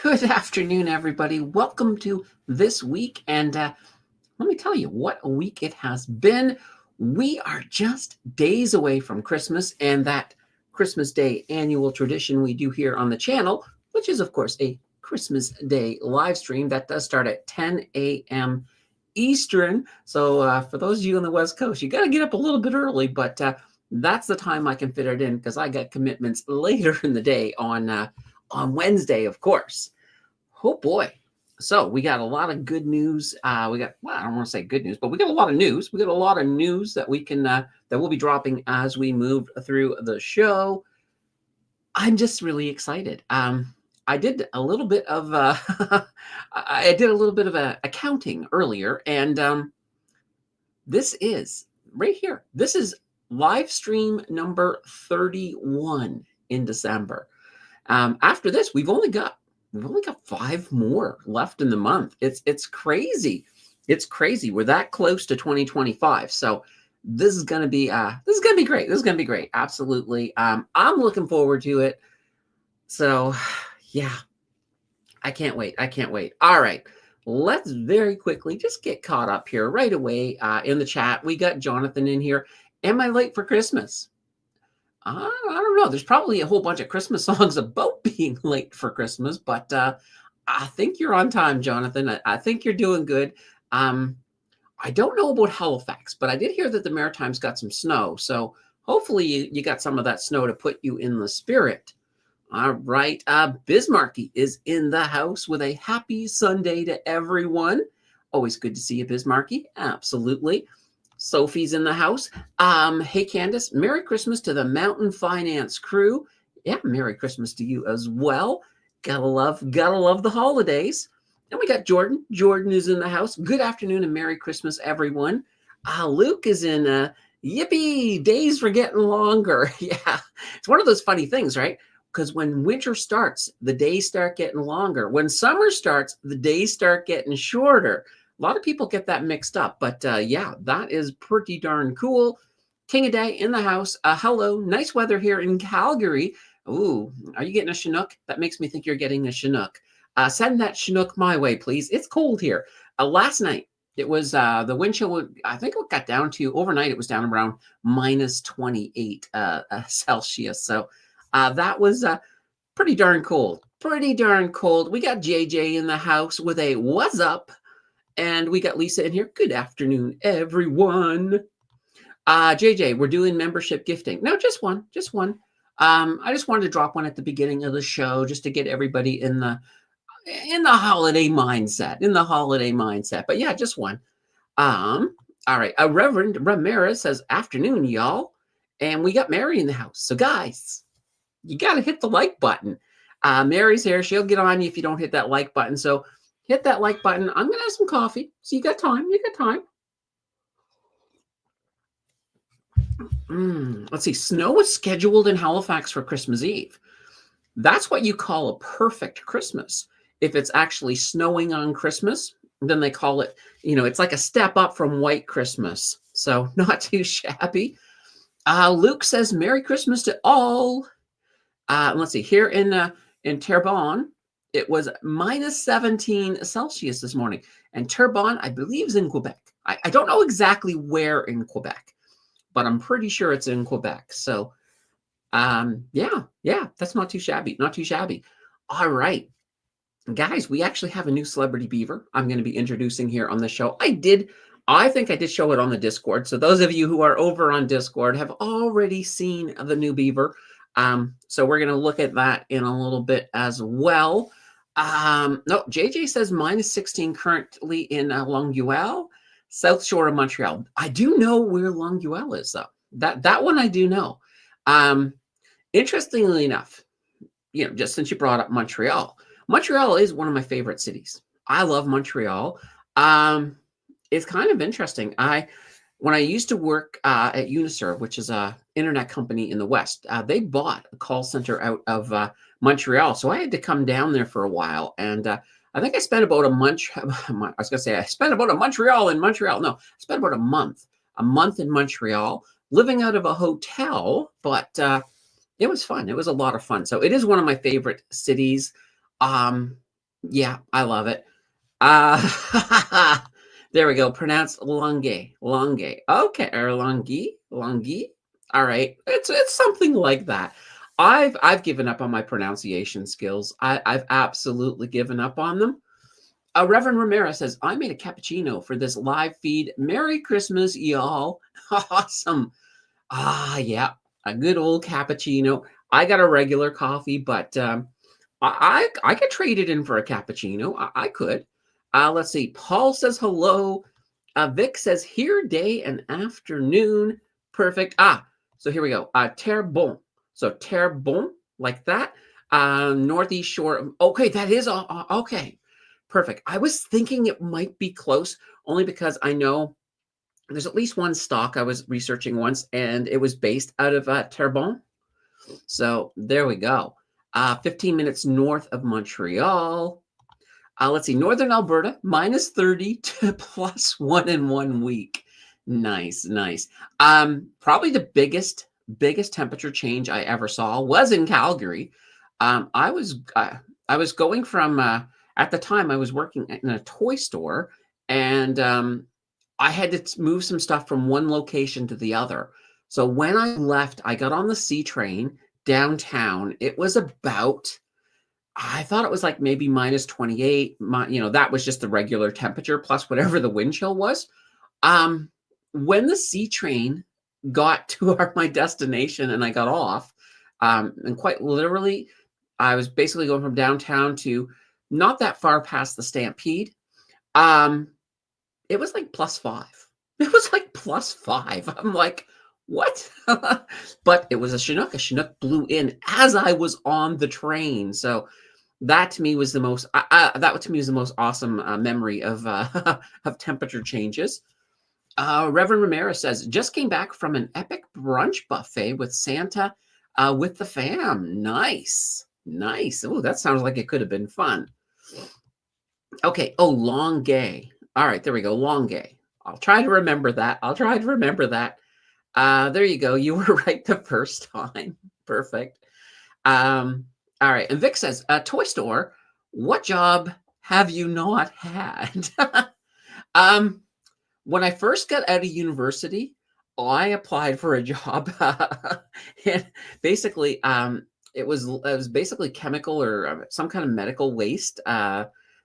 Good afternoon, everybody. Welcome to this week. And let me tell you what a week it has been. We are just days away from Christmas and that Christmas Day annual tradition we do here on the channel, which is, of course, a Christmas Day live stream that does start at 10 a.m. Eastern. So for those of you on the West Coast, you got to get up a little bit early, but that's the time I can fit it in because I got commitments later in the day on Wednesday, of course. Oh boy. So we got a lot of good news. I don't want to say good news, but we got a lot of news. We got a lot of news that we can that we'll be dropping as we move through the show. I'm just really excited. I did a little bit of accounting earlier, and this is right here. This is live stream number 31 in December. After this, we've only got 5 more left in the month. It's crazy. It's crazy. We're that close to 2025. So this is gonna be great. This is gonna be great. Absolutely. I'm looking forward to it. So yeah, I can't wait. All right. Let's very quickly just get caught up here right away in the chat. We got Jonathan in here. Am I late for Christmas? I don't know. There's probably a whole bunch of Christmas songs about being late for Christmas, but I think you're on time, Jonathan. I think you're doing good. I don't know about Halifax, but I did hear that the Maritimes got some snow. So hopefully you got some of that snow to put you in the spirit. All right. Bismarcky is in the house with a happy Sunday to everyone. Always good to see you, Bismarcky. Absolutely. Sophie's in the house. Hey, Candace, Merry Christmas to the Mountain Finance crew. Yeah, Merry Christmas to you as well. Gotta love the holidays. And we got Jordan. Jordan is in the house. Good afternoon and Merry Christmas, everyone. Luke is in yippee, days for getting longer. Yeah, it's one of those funny things, right? Because when winter starts, the days start getting longer. When summer starts, the days start getting shorter. A lot of people get that mixed up, but yeah, that is pretty darn cool. King of Day in the house. Hello, nice weather here in Calgary. Ooh, are you getting a Chinook? That makes me think you're getting a Chinook. Send that Chinook my way, please. It's cold here. Last night, it was the wind chill. I think it got down to overnight. It was down around minus 28 Celsius. So that was pretty darn cold. Pretty darn cold. We got JJ in the house with a what's up. And we got Lisa in here. Good afternoon, everyone. JJ, we're doing membership gifting. No, just one. I just wanted to drop one at the beginning of the show just to get everybody in the holiday mindset. But yeah, just one. All right. Reverend Ramirez says, afternoon, y'all. And we got Mary in the house. So guys, you got to hit the like button. Mary's here. She'll get on you if you don't hit that like button. So hit that like button. I'm going to have some coffee. So you got time. Let's see. Snow is scheduled in Halifax for Christmas Eve. That's what you call a perfect Christmas. If it's actually snowing on Christmas, then they call it, it's like a step up from White Christmas. So not too shabby. Luke says, Merry Christmas to all. Let's see. Here in Terrebonne, it was minus 17 Celsius this morning. And Terrebonne, I believe, is in Quebec. I don't know exactly where in Quebec, but I'm pretty sure it's in Quebec. So Yeah, that's not too shabby. Not too shabby. All right. Guys, we actually have a new celebrity beaver I'm going to be introducing here on the show. I think I did show it on the Discord. So those of you who are over on Discord have already seen the new beaver. So we're going to look at that in a little bit as well. No, JJ says -16 currently in Longueuil, South Shore of Montreal. I do know where Longueuil is, though. That one I do know. Interestingly enough, just since you brought up Montreal, Montreal is one of my favorite cities. I love Montreal. It's kind of interesting. When I used to work at Uniserve, which is a internet company in the West, they bought a call center out of Montreal, so I had to come down there for a while. And I think I spent about a month. I was going to say I spent about a Montreal in Montreal. No, I spent about a month in Montreal, living out of a hotel, but it was fun. It was a lot of fun. So it is one of my favorite cities. Yeah, I love it. There we go. Pronounced Longueuil. Longueuil. Okay, or Longueuil. Longueuil. All right. It's something like that. I've given up on my pronunciation skills. I've absolutely given up on them. Reverend Ramirez says, I made a cappuccino for this live feed. Merry Christmas, y'all. Awesome. Yeah, a good old cappuccino. I got a regular coffee, but I could trade it in for a cappuccino. I could. Let's see. Paul says hello. Vic says here day and afternoon. Perfect. So here we go. Terre bon. So terre bon, like that. Northeast shore. Okay, that is okay. Perfect. I was thinking it might be close, only because I know there's at least one stock I was researching once, and it was based out of Terrebonne. So there we go. 15 minutes north of Montreal. Let's see, Northern Alberta, -30 to +1 in 1 week. Nice, nice. Probably the biggest temperature change I ever saw was in Calgary. I was going from at the time I was working in a toy store, and I had to move some stuff from one location to the other. So when I left, I got on the C train downtown. It was about, I thought it was like maybe -28. That was just the regular temperature plus whatever the wind chill was. When the C train got to my destination and I got off, and quite literally, I was basically going from downtown to not that far past the Stampede. It was like +5. It was like +5. I'm like, what? But it was a Chinook. A Chinook blew in as I was on the train. So that to me was the most. That to me was the most awesome memory of of temperature changes. Reverend Ramirez says just came back from an epic brunch buffet with Santa, with the fam. Nice, nice. Oh, that sounds like it could have been fun. Okay. Oh, Longueuil. All right, there we go. Longueuil. I'll try to remember that. There you go. You were right the first time. Perfect. All right. And Vic says, toy store, what job have you not had? When I first got out of university, I applied for a job. And basically, it was basically chemical or some kind of medical waste.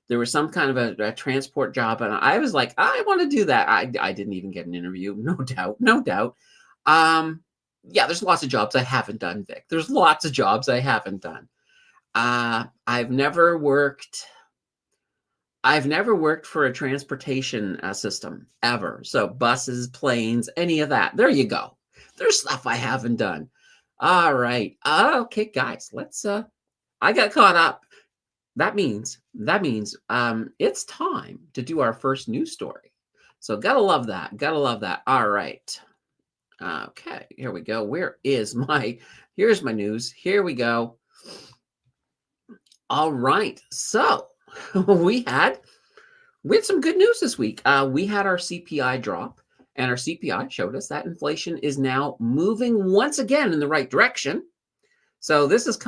There was some kind of a transport job, and I was like, I want to do that. I didn't even get an interview, no doubt. Yeah, there's lots of jobs I haven't done, Vic. There's lots of jobs I haven't done. I've never worked for a transportation system ever. So buses, planes, any of that. There you go. There's stuff I haven't done. All right. Okay, guys, let's I got caught up. That means it's time to do our first news story. So gotta love that. All right. Okay, here we go. Here's my news. Here we go. All right. So we had some good news this week. We had our CPI drop, and our CPI showed us that inflation is now moving once again in the right direction. So this is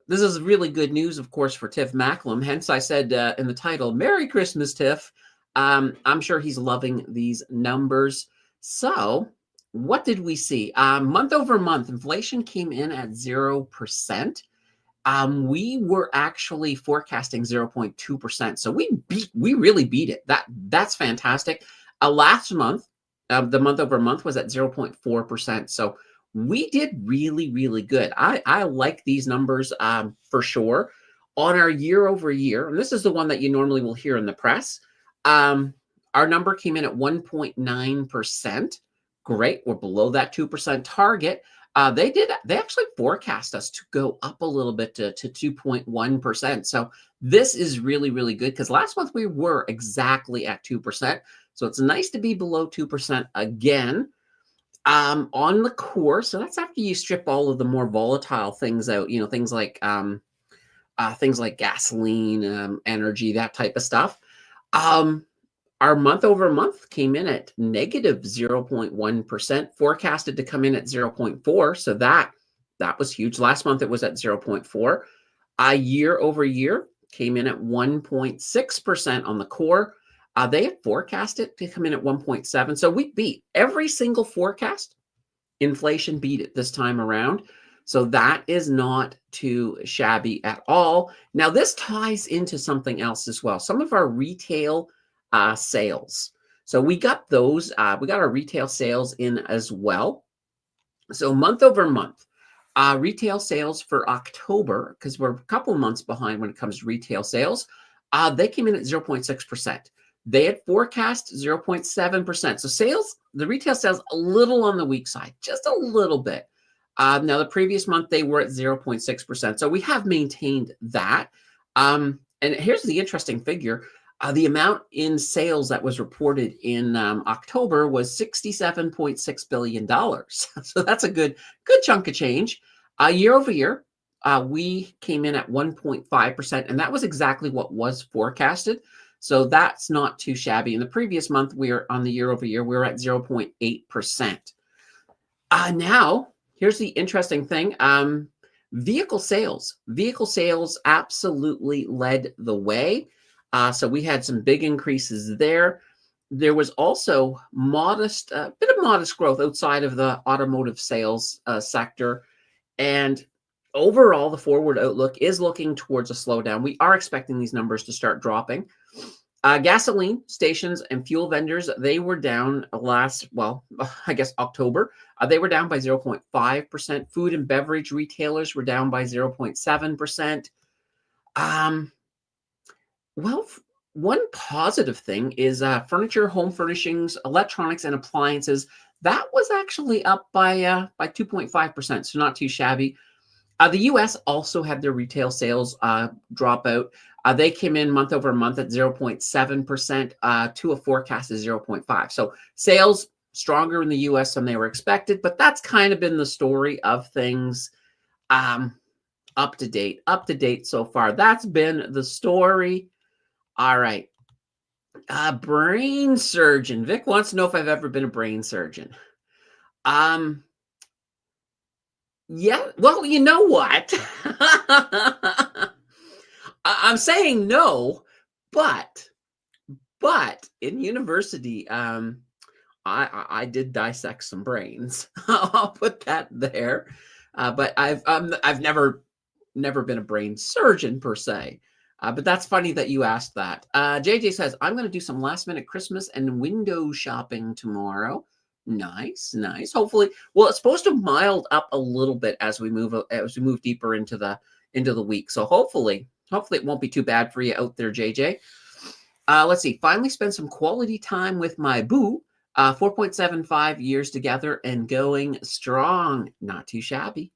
this is really good news, of course, for Tiff Macklem. Hence, I said in the title, Merry Christmas, Tiff. I'm sure he's loving these numbers. So what did we see? Month over month, inflation came in at 0%. We were actually forecasting 0.2%. So we really beat it. That's fantastic. Last month, the month over month was at 0.4%. So we did really, really good. I like these numbers for sure. On our year over year, and this is the one that you normally will hear in the press, our number came in at 1.9%. Great. We're below that 2% target. They actually forecast us to go up a little bit to 2.1%. So this is really, really good because last month we were exactly at 2%. So it's nice to be below 2% again. On the core, so that's after you strip all of the more volatile things out, things like gasoline, energy, that type of stuff. Our month over month came in at negative 0.1%, forecasted to come in at 0.4. So that was huge. Last month it was at 0.4. Year over year came in at 1.6% on the core. They had forecasted to come in at 1.7. So we beat every single forecast. Inflation beat it this time around. So that is not too shabby at all. Now, this ties into something else as well. Some of our retail sales. So we got those. We got our retail sales in as well. So month over month, retail sales for October, because we're a couple months behind when it comes to retail sales, they came in at 0.6%. They had forecast 0.7%. So sales, the retail sales, a little on the weak side, just a little bit. Now, the previous month, they were at 0.6%. So we have maintained that. And here's the interesting figure. The amount in sales that was reported in October was $67.6 billion. So that's a good chunk of change. Year over year, we came in at 1.5%, and that was exactly what was forecasted. So that's not too shabby. In the previous month, we were on the year over year, we were at 0.8%. Now, here's the interesting thing. Vehicle sales absolutely led the way. So we had some big increases there. There was also bit of modest growth outside of the automotive sales sector. And overall, the forward outlook is looking towards a slowdown. We are expecting these numbers to start dropping. Gasoline stations and fuel vendors, they were down October. They were down by 0.5%. Food and beverage retailers were down by 0.7%. One positive thing is furniture, home furnishings, electronics, and appliances. That was actually up by 2.5%, so not too shabby. The U.S. also had their retail sales drop out. They came in month over month at 0.7% to a forecast of 0.5. So sales stronger in the U.S. than they were expected, but that's kind of been the story of things up to date so far. That's been the story. All right. Brain surgeon. Vic wants to know if I've ever been a brain surgeon. Yeah, well, you know what? I'm saying no, but in university, I did dissect some brains. I'll put that there. But I've never been a brain surgeon per se. But that's funny that you asked that. JJ says, I'm going to do some last minute Christmas and window shopping tomorrow. Nice. Hopefully, well, it's supposed to mild up a little bit as we move deeper into the week. So hopefully it won't be too bad for you out there, JJ. Let's see. Finally spent some quality time with my boo. 4.75 years together and going strong. Not too shabby.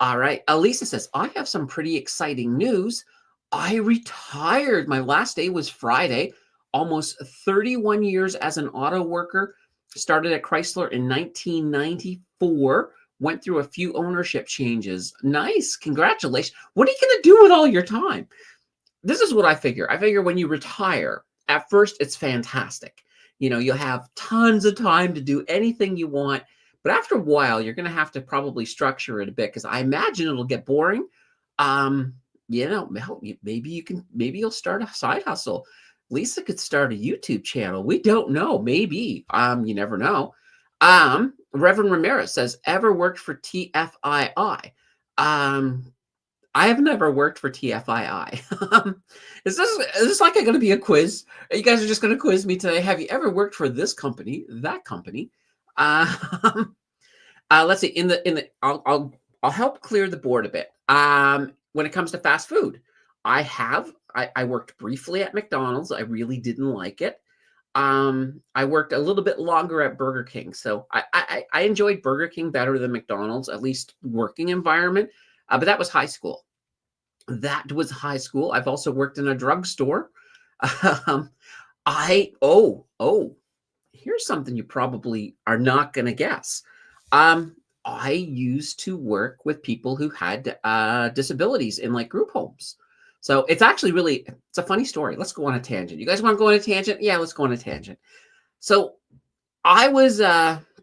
All right. Elisa says, I have some pretty exciting news. I retired. My last day was Friday. Almost 31 years as an auto worker. Started at Chrysler in 1994. Went through a few ownership changes. Nice. Congratulations. What are you going to do with all your time? This is what I figure. I figure when you retire, at first it's fantastic. You'll have tons of time to do anything you want. But after a while, you're going to have to probably structure it a bit because I imagine it'll get boring. Maybe you'll start a side hustle. Lisa could start a YouTube channel. We don't know. Maybe. You never know. Reverend Ramirez says, ever worked for TFII? I have never worked for TFII. Is this like going to be a quiz? You guys are just going to quiz me today. Have you ever worked for this company, that company? Let's see. I'll help clear the board a bit. When it comes to fast food, I worked briefly at McDonald's. I really didn't like it. I worked a little bit longer at Burger King, so I enjoyed Burger King better than McDonald's, at least working environment. But that was high school. I've also worked in a drugstore. Um, here's something you probably are not going to guess. I used to work with people who had disabilities in like group homes. So it's actually it's a funny story. Let's go on a tangent. You guys want to go on a tangent? Yeah, let's go on a tangent. So I was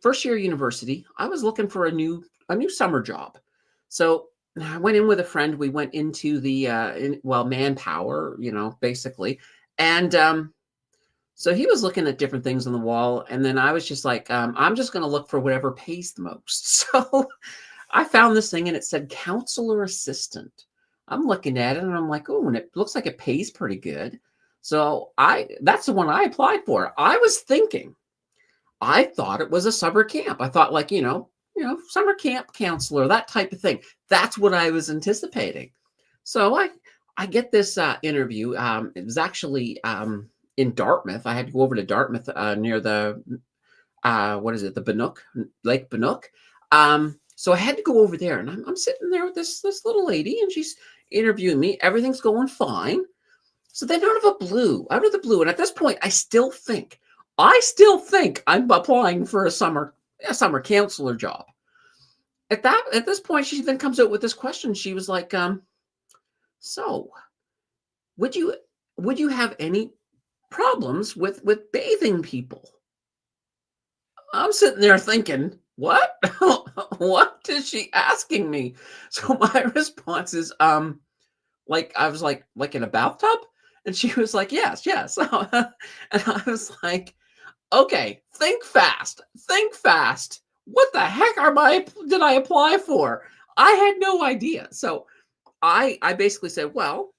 first year university. I was looking for a new summer job. So I went in with a friend. We went into the Manpower, basically. And so he was looking at different things on the wall. And then I was just like, I'm just going to look for whatever pays the most. So I found this thing and it said counselor assistant. I'm looking at it and I'm like, oh, and it looks like it pays pretty good. So that's the one I applied for. I thought it was a summer camp. I thought like, summer camp counselor, that type of thing. That's what I was anticipating. So I get this interview. It was actually in Dartmouth. I had to go over to Dartmouth near the the Banook, Lake Banook. So I had to go over there, and I'm sitting there with this little lady, and she's interviewing me. Everything's going fine. So then out of the blue, and at this point, I still think I'm applying for a summer counselor job. At this point, she then comes out with this question. She was like, so would you have any problems with bathing people? I'm sitting there thinking, what? What is she asking me? So my response is, like I was like in a bathtub, and she was like, yes. And I was like, okay, think fast. What the heck did I apply for? I had no idea. So I basically said, well,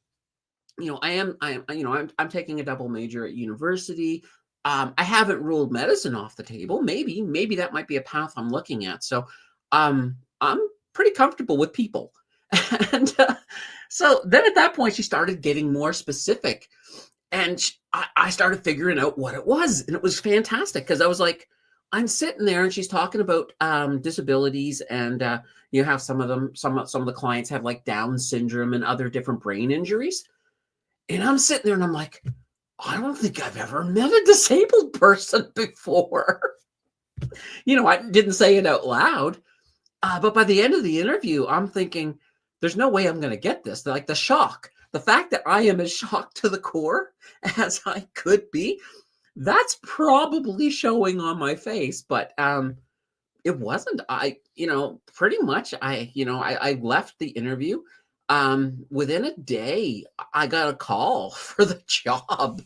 I'm taking a double major at university. I haven't ruled medicine off the table. Maybe that might be a path I'm looking at. So I'm pretty comfortable with people. And so then at that point, she started getting more specific. And I started figuring out what it was. And it was fantastic because I was like, I'm sitting there and she's talking about disabilities and how some of the clients have like Down syndrome and other different brain injuries. And I'm sitting there and I'm like, I don't think I've ever met a disabled person before. I didn't say it out loud. But by the end of the interview, I'm thinking, there's no way I'm going to get this. Like the shock, the fact that I am as shocked to the core as I could be, that's probably showing on my face. But it wasn't. Pretty much I left the interview. Within a day, I got a call for the job.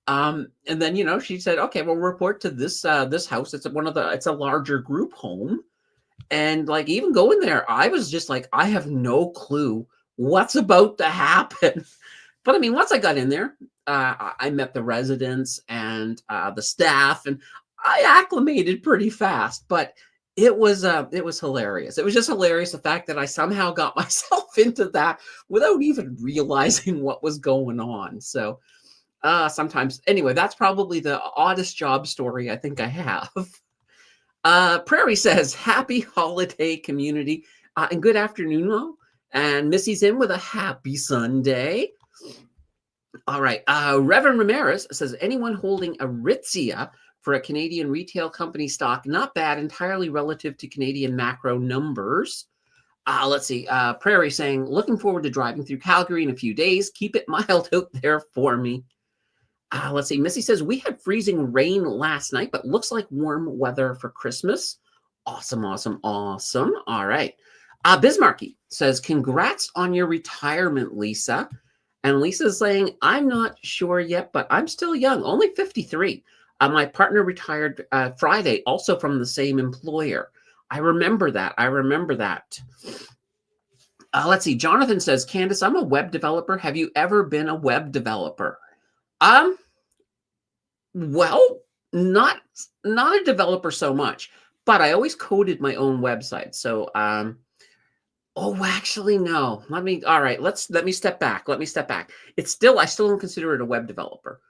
And then, she said, okay, we'll report to this house. It's a larger group home. And like, even going there, I was just like, I have no clue what's about to happen. But I mean, once I got in there, I met the residents and the staff, and I acclimated pretty fast, but it was hilarious. It was just hilarious. The fact that I somehow got myself into that without even realizing what was going on. So sometimes, anyway, that's probably the oddest job story I think I have. Prairie says, happy holiday community and good afternoon all. And Missy's in with a happy Sunday. All right. Reverend Ramirez says, anyone holding Aritzia for a Canadian retail company stock, not bad, entirely relative to Canadian macro numbers. Let's see. Prairie saying, looking forward to driving through Calgary in a few days. Keep it mild out there for me. Let's see. Missy says, we had freezing rain last night, but looks like warm weather for Christmas. Awesome. All right. Bismarcky says, congrats on your retirement, Lisa. And Lisa's saying, I'm not sure yet, but I'm still young, only 53. My partner retired Friday, also from the same employer. I remember that. I remember that. Let's see. Jonathan says, Candace, I'm a web developer. Have you ever been a web developer? Um, well, not not a developer so much, but I always coded my own website. So, oh, actually, no. All right, let me step back. Let me step back. I still don't consider it a web developer.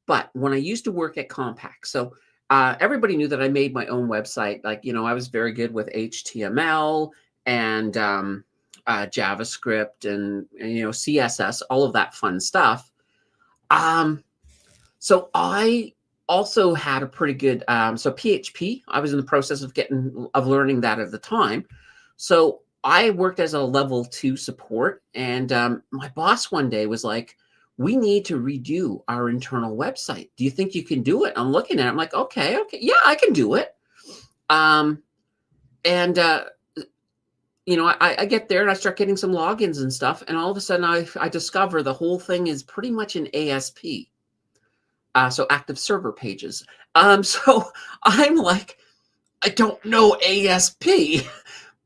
But when I used to work at Compaq, so everybody knew that I made my own website. Like, I was very good with HTML and JavaScript and CSS, all of that fun stuff. Um, so I also had a pretty good so PHP. I was in the process of learning that at the time. So I worked as a level 2 support, and my boss one day was like, "We need to redo our internal website. Do you think you can do it?" I'm looking at it. I'm like, "Okay, yeah, I can do it." And I get there and I start getting some logins and stuff, and all of a sudden I discover the whole thing is pretty much an ASP. So active server pages. So I'm like, I don't know ASP,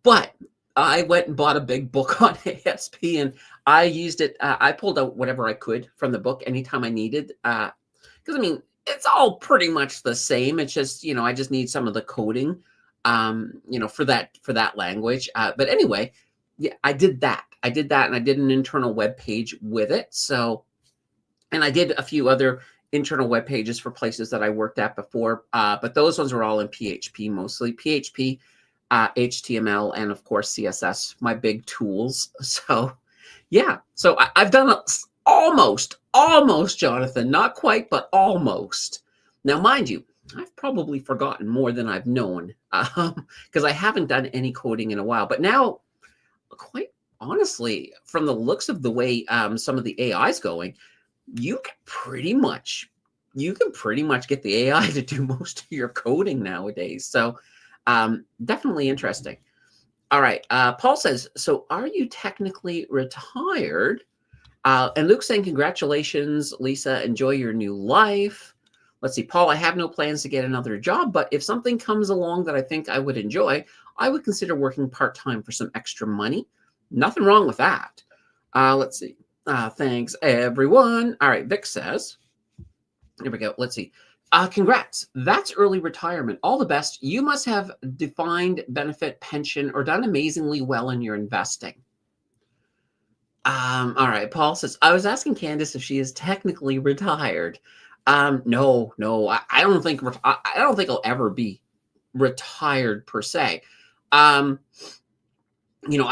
but I went and bought a big book on ASP and I used it. I pulled out whatever I could from the book anytime I needed. Because it's all pretty much the same. It's just, I just need some of the coding, for that language. But anyway, yeah, I did that. And I did an internal web page with it. So, and I did a few other internal web pages for places that I worked at before. But those ones were all in PHP, mostly PHP, HTML, and of course CSS, my big tools. So yeah, so I've done almost, Jonathan, not quite, but almost. Now, mind you, I've probably forgotten more than I've known because I haven't done any coding in a while. But now, quite honestly, from the looks of the way some of the AI is going, you can pretty much get the AI to do most of your coding nowadays. So definitely interesting. All right. Paul says, so are you technically retired? And Luke's saying, congratulations, Lisa. Enjoy your new life. Let's see, Paul, I have no plans to get another job, but if something comes along that I think I would enjoy, I would consider working part-time for some extra money. Nothing wrong with that. Let's see. Thanks, everyone. All right, Vic says, here we go. Let's see. Congrats. That's early retirement. All the best. You must have defined benefit pension or done amazingly well in your investing. All right. Paul says, I was asking Candace if she is technically retired. No, I don't think I'll ever be retired per se. I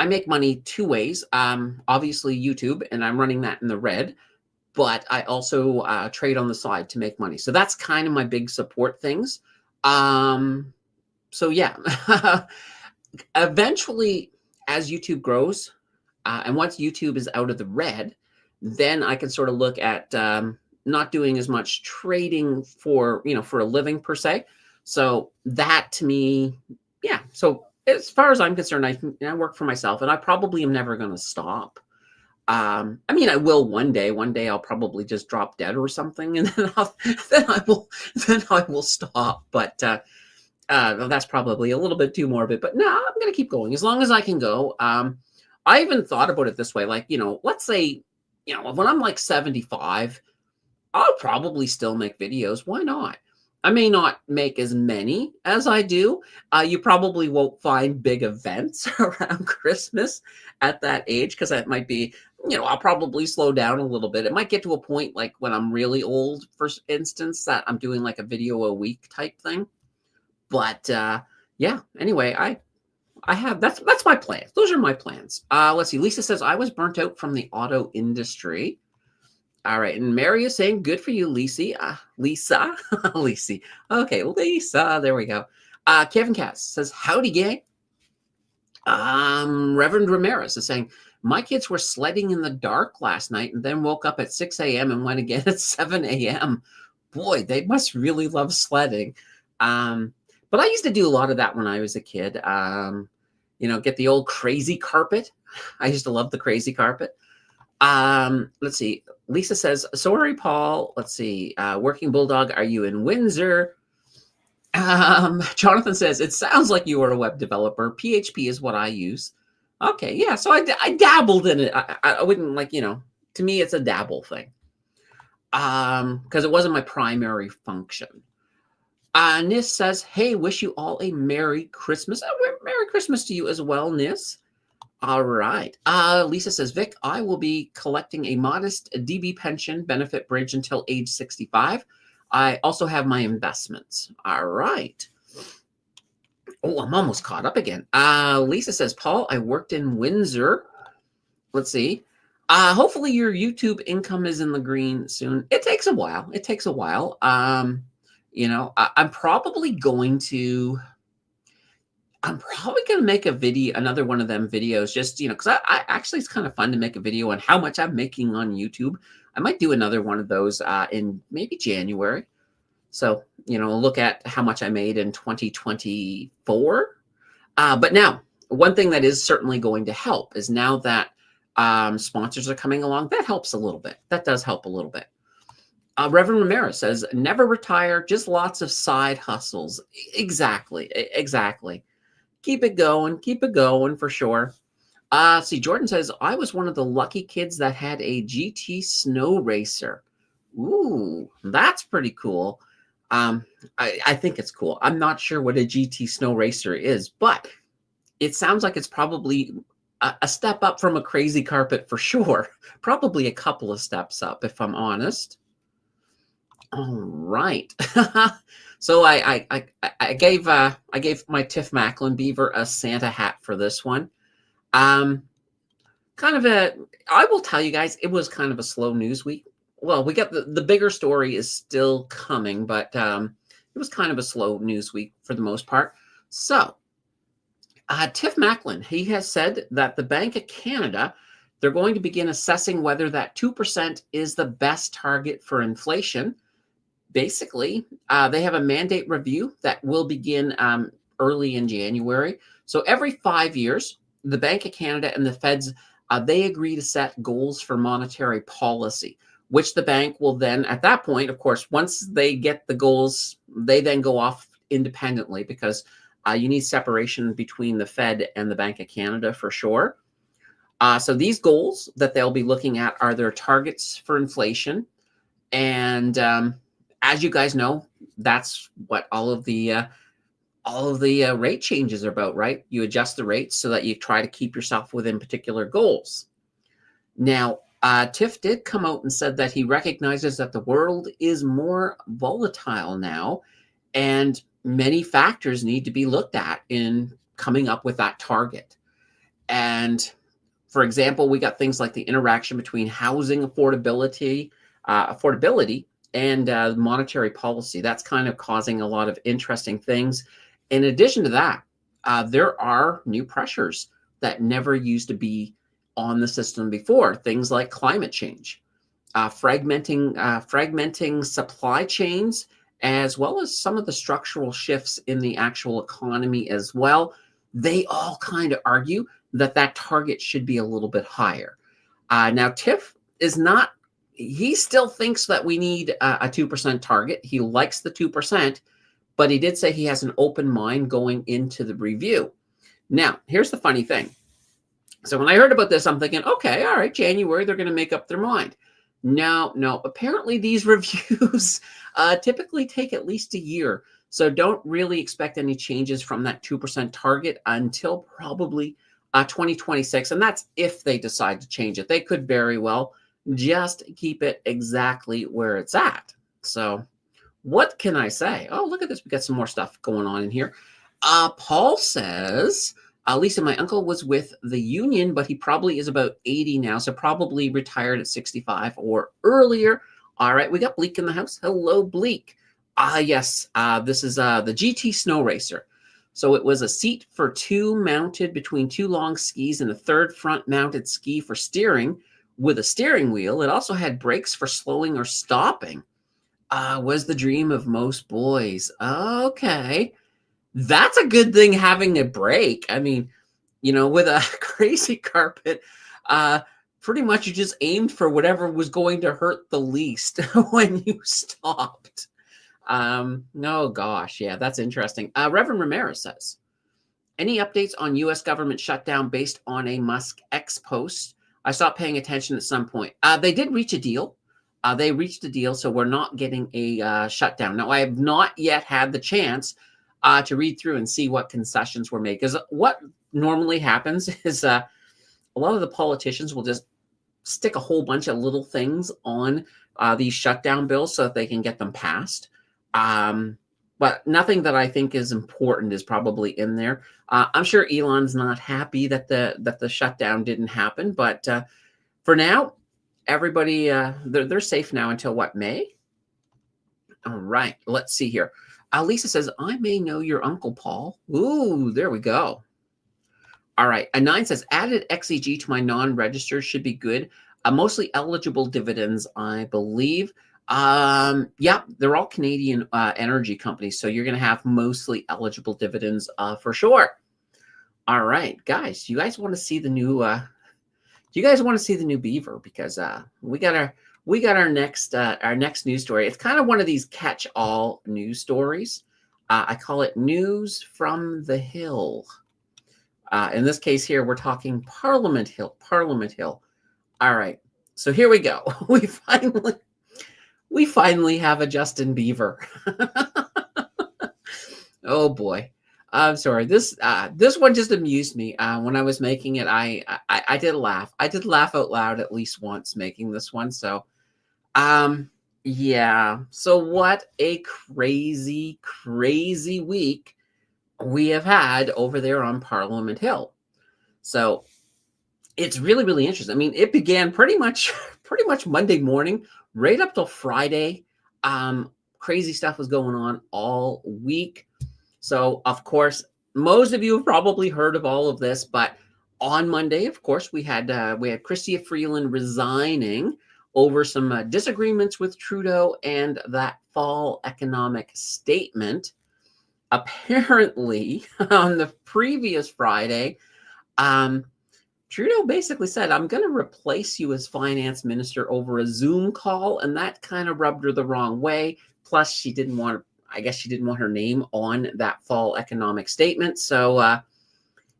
make money two ways. Obviously YouTube, and I'm running that in the red, but I also trade on the side to make money. So that's kind of my big support things. So yeah, eventually as YouTube grows, and once YouTube is out of the red, then I can sort of look at not doing as much trading for a living per se. So that to me, yeah. So as far as I'm concerned, I work for myself, and I probably am never going to stop. I will one day. One day I'll probably just drop dead or something, and then I will stop. But that's probably a little bit too morbid. But no, I'm going to keep going as long as I can go. I even thought about it this way, like, let's say, when I'm like 75, I'll probably still make videos. Why not? I may not make as many as I do. You probably won't find big events around Christmas at that age because that might be, I'll probably slow down a little bit. It might get to a point like when I'm really old, for instance, that I'm doing like a video a week type thing. But yeah, anyway, I have that's my plans. Those are my plans. Let's see. Lisa says I was burnt out from the auto industry. All right, and Mary is saying, "Good for you, Lisa." Lisa, Lisa. Okay, Lisa. There we go. Kevin Cass says, "Howdy, gang." Reverend Ramirez is saying, "My kids were sledding in the dark last night and then woke up at 6 a.m. and went again at 7 a.m. Boy, they must really love sledding." But I used to do a lot of that when I was a kid. Get the old crazy carpet. I used to love the crazy carpet. Let's see. Lisa says, sorry, Paul. Let's see. Working Bulldog, are you in Windsor? Jonathan says, it sounds like you are a web developer. PHP is what I use. Okay, yeah. So I dabbled in it. I wouldn't to me, it's a dabble thing. Because it wasn't my primary function. Nis says, hey, wish you all a Merry Christmas. Merry Christmas to you as well, Nis. All right. Lisa says, Vic, I will be collecting a modest DB pension benefit bridge until age 65. I also have my investments. All right. Oh, I'm almost caught up again. Lisa says, Paul, I worked in Windsor. Let's see. Hopefully your YouTube income is in the green soon. It takes a while. I'm probably going to make a video, another one of them videos, just, because I actually, it's kind of fun to make a video on how much I'm making on YouTube. I might do another one of those in maybe January. So, look at how much I made in 2024. But now, one thing that is certainly going to help is now that sponsors are coming along, that helps a little bit. That does help a little bit. Reverend Ramirez says, never retire, just lots of side hustles. Exactly. Keep it going for sure. See, Jordan says, I was one of the lucky kids that had a GT snow racer. Ooh, that's pretty cool. I think it's cool. I'm not sure what a GT snow racer is, but it sounds like it's probably a step up from a crazy carpet for sure. Probably a couple of steps up, if I'm honest. All right. So I gave my Tiff Macklem beaver a Santa hat for this one. I will tell you guys, it was kind of a slow news week. Well, we got the bigger story is still coming, but it was kind of a slow news week for the most part. So Tiff Macklem, he has said that the Bank of Canada, they're going to begin assessing whether that 2% is the best target for inflation. Basically, they have a mandate review that will begin early in January. So every 5 years, the Bank of Canada and the Feds, they agree to set goals for monetary policy, which the bank will then, at that point, of course, once they get the goals, they then go off independently because you need separation between the Fed and the Bank of Canada for sure. So these goals that they'll be looking at are their targets for inflation. And as you guys know, that's what all of the rate changes are about, right? You adjust the rates so that you try to keep yourself within particular goals. Now, Tiff did come out and said that he recognizes that the world is more volatile now, and many factors need to be looked at in coming up with that target. And for example, we got things like the interaction between housing affordability and monetary policy. That's kind of causing a lot of interesting things. In addition to that, there are new pressures that never used to be on the system before. Things like climate change, fragmenting supply chains, as well as some of the structural shifts in the actual economy as well. They all kind of argue that target should be a little bit higher. Now, Tiff is not, he still thinks that we need a 2% target. He likes the 2%, but he did say he has an open mind going into the review. Now, here's the funny thing. So when I heard about this, I'm thinking, okay, all right, January, they're going to make up their mind. No, apparently these reviews typically take at least a year. So don't really expect any changes from that 2% target until probably 2026. And that's if they decide to change it. They could very well just keep it exactly where it's at. So what can I say? Oh, look at this. We got some more stuff going on in here. Paul says, Lisa, my uncle was with the union, but he probably is about 80 now, so probably retired at 65 or earlier. All right, we got Bleak in the house. Hello, Bleak. Yes, this is the GT Snow Racer. So it was a seat for two mounted between two long skis and a third front-mounted ski for steering with a steering wheel. It also had brakes for slowing or stopping. Was the dream of most boys. Okay. That's a good thing having a brake. I mean, with a crazy carpet, pretty much you just aimed for whatever was going to hurt the least when you stopped. No, gosh, yeah, that's interesting. Reverend Ramirez says, any updates on U.S. government shutdown based on a Musk X post? I stopped paying attention at some point. They did reach a deal. They reached a deal, so we're not getting a shutdown. Now, I have not yet had the chance to read through and see what concessions were made. Because what normally happens is a lot of the politicians will just stick a whole bunch of little things on these shutdown bills so that they can get them passed. But nothing that I think is important is probably in there. I'm sure Elon's not happy that the shutdown didn't happen, but for now, everybody they're safe now until what, May? All right, let's see here. Lisa says, I may know your Uncle Paul. Ooh, there we go. All right, a 9 says, added XEG to my non-registered should be good. Mostly eligible dividends, I believe. Yeah, they're all Canadian energy companies, so you're going to have mostly eligible dividends for sure. All right, guys, you guys want to see the new? Do you guys want to see the new beaver? Because we got our next news story. It's kind of one of these catch-all news stories. I call it News from the Hill. In this case here, we're talking Parliament Hill. Parliament Hill. All right, so here we go. We finally have a Justin Bieber. Oh boy, I'm sorry. This one just amused me when I was making it. I did laugh. I did laugh out loud at least once making this one. So, yeah. So what a crazy week we have had over there on Parliament Hill. So it's really interesting. I mean, it began pretty much Monday morning, right up till Friday. Crazy stuff was going on all week. So, of course, most of you have probably heard of all of this, but on Monday, of course, we had Chrystia Freeland resigning over some disagreements with Trudeau and that fall economic statement. Apparently, on the previous Friday, Trudeau basically said, I'm going to replace you as finance minister over a Zoom call, and that kind of rubbed her the wrong way. Plus, she didn't want her name on that fall economic statement. So,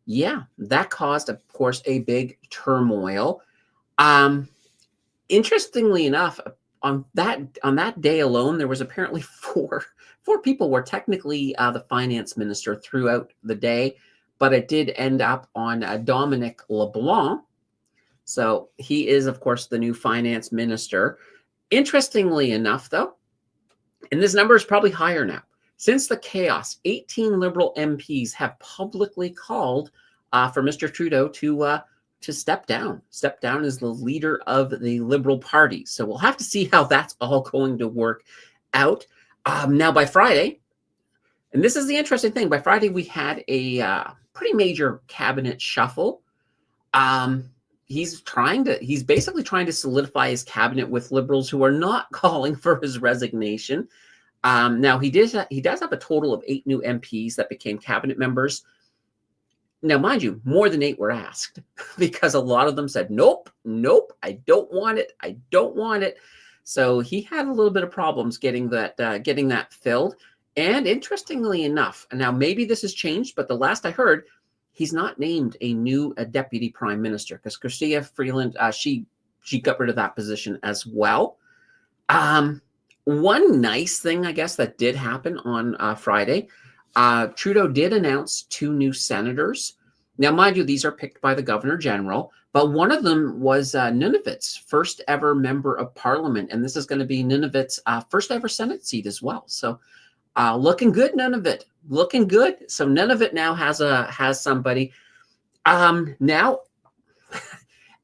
yeah, that caused, of course, a big turmoil. Interestingly enough, on that day alone, there was apparently four people were technically the finance minister throughout the day, but it did end up on Dominic LeBlanc. So he is, of course, the new finance minister. Interestingly enough, though, and this number is probably higher now, since the chaos, 18 Liberal MPs have publicly called for Mr. Trudeau to step down as the leader of the Liberal Party. So we'll have to see how that's all going to work out. Now, by Friday, and this is the interesting thing, by Friday we had a pretty major cabinet shuffle. He's basically trying to solidify his cabinet with Liberals who are not calling for his resignation. Now he does have a total of 8 new MPs that became cabinet members. Now, mind you, more than 8 were asked because a lot of them said, nope, I don't want it. So he had a little bit of problems getting that filled. And interestingly enough, and now maybe this has changed, but the last I heard, he's not named a new deputy prime minister because Chrystia Freeland, she got rid of that position as well. One nice thing, I guess, that did happen on Friday, Trudeau did announce 2 new senators. Now, mind you, these are picked by the Governor General, but one of them was Nunavut's first ever member of Parliament, and this is going to be Nunavut's first ever Senate seat as well. So, looking good, Nunavut, looking good. So Nunavut now has somebody. Now,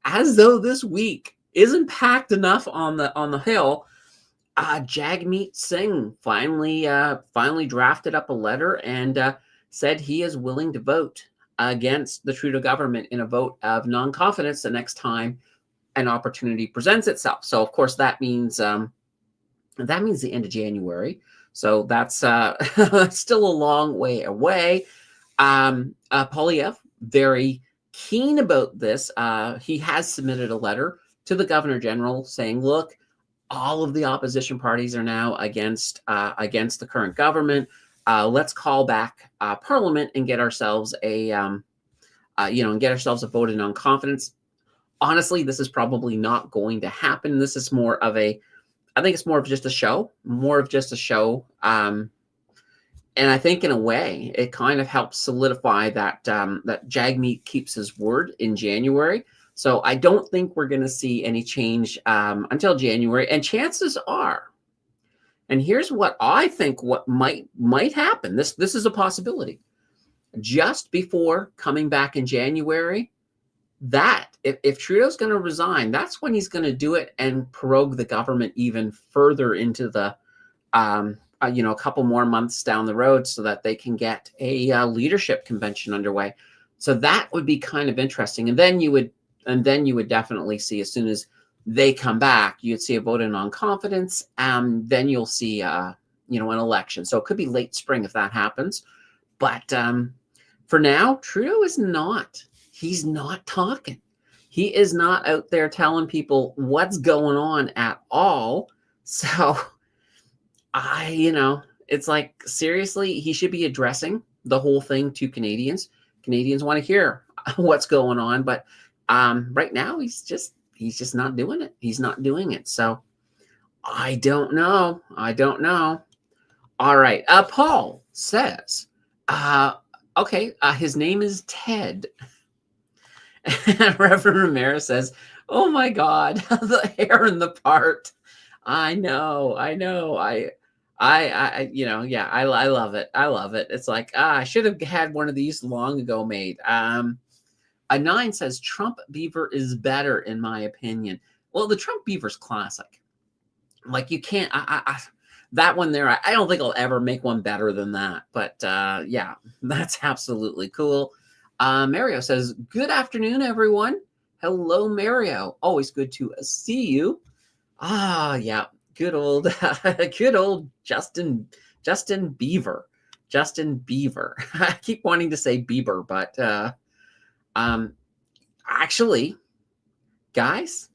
as though this week isn't packed enough on the Hill. Jagmeet Singh finally drafted up a letter and said he is willing to vote against the Trudeau government in a vote of non-confidence the next time an opportunity presents itself. So, of course, that means the end of January. So that's still a long way away. Poilievre, very keen about this. He has submitted a letter to the Governor General saying, look, all of the opposition parties are now against the current government. Let's call back Parliament and get ourselves a vote in non-confidence. Honestly, this is probably not going to happen. This is I think it's more of just a show, and I think in a way it kind of helps solidify that Jagmeet keeps his word in January. So I don't think we're going to see any change until January. And chances are, and here's what I think what might happen. This is a possibility. Just before coming back in January, that if Trudeau's going to resign, that's when he's going to do it and prorogue the government even further into the a couple more months down the road so that they can get a leadership convention underway. So that would be kind of interesting. And then you would definitely see, as soon as they come back, you'd see a vote in non-confidence. Then you'll see an election. So it could be late spring if that happens. But for now, Trudeau he's not talking. He is not out there telling people what's going on at all. So it's like, seriously, he should be addressing the whole thing to Canadians. Canadians want to hear what's going on, but right now he's just not doing it. He's not doing it. So I don't know. All right. Paul says, okay, his name is Ted. Reverend Ramirez says, oh my God, the hair in the part. I know. I love it. It's like, I should have had one of these long ago made. A 9 says Trump beaver is better in my opinion. Well, the Trump beaver's classic. Like, you can't, that one there, I don't think I'll ever make one better than that. But yeah, that's absolutely cool. Mario says, good afternoon, everyone. Hello, Mario. Always good to see you. Yeah. Good old Justin Bieber. I keep wanting to say Bieber, but actually, guys,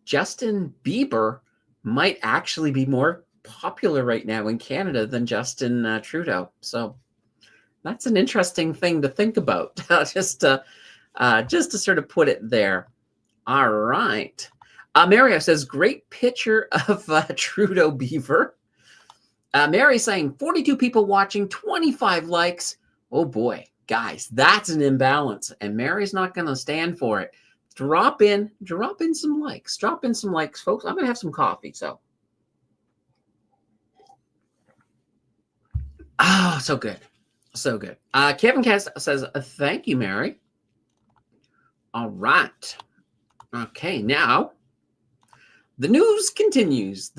Justin Bieber might actually be more popular right now in Canada than Justin Trudeau. So that's an interesting thing to think about. just to sort of put it there. All right. Mario says, great picture of Trudeau beaver. Mary saying 42 people watching, 25 likes. Oh boy, guys, that's an imbalance, and Mary's not going to stand for it. Drop in some likes. Folks. I'm going to have some coffee. So, so good. Kevin Cass says, thank you, Mary. All right. Okay, now the news continues.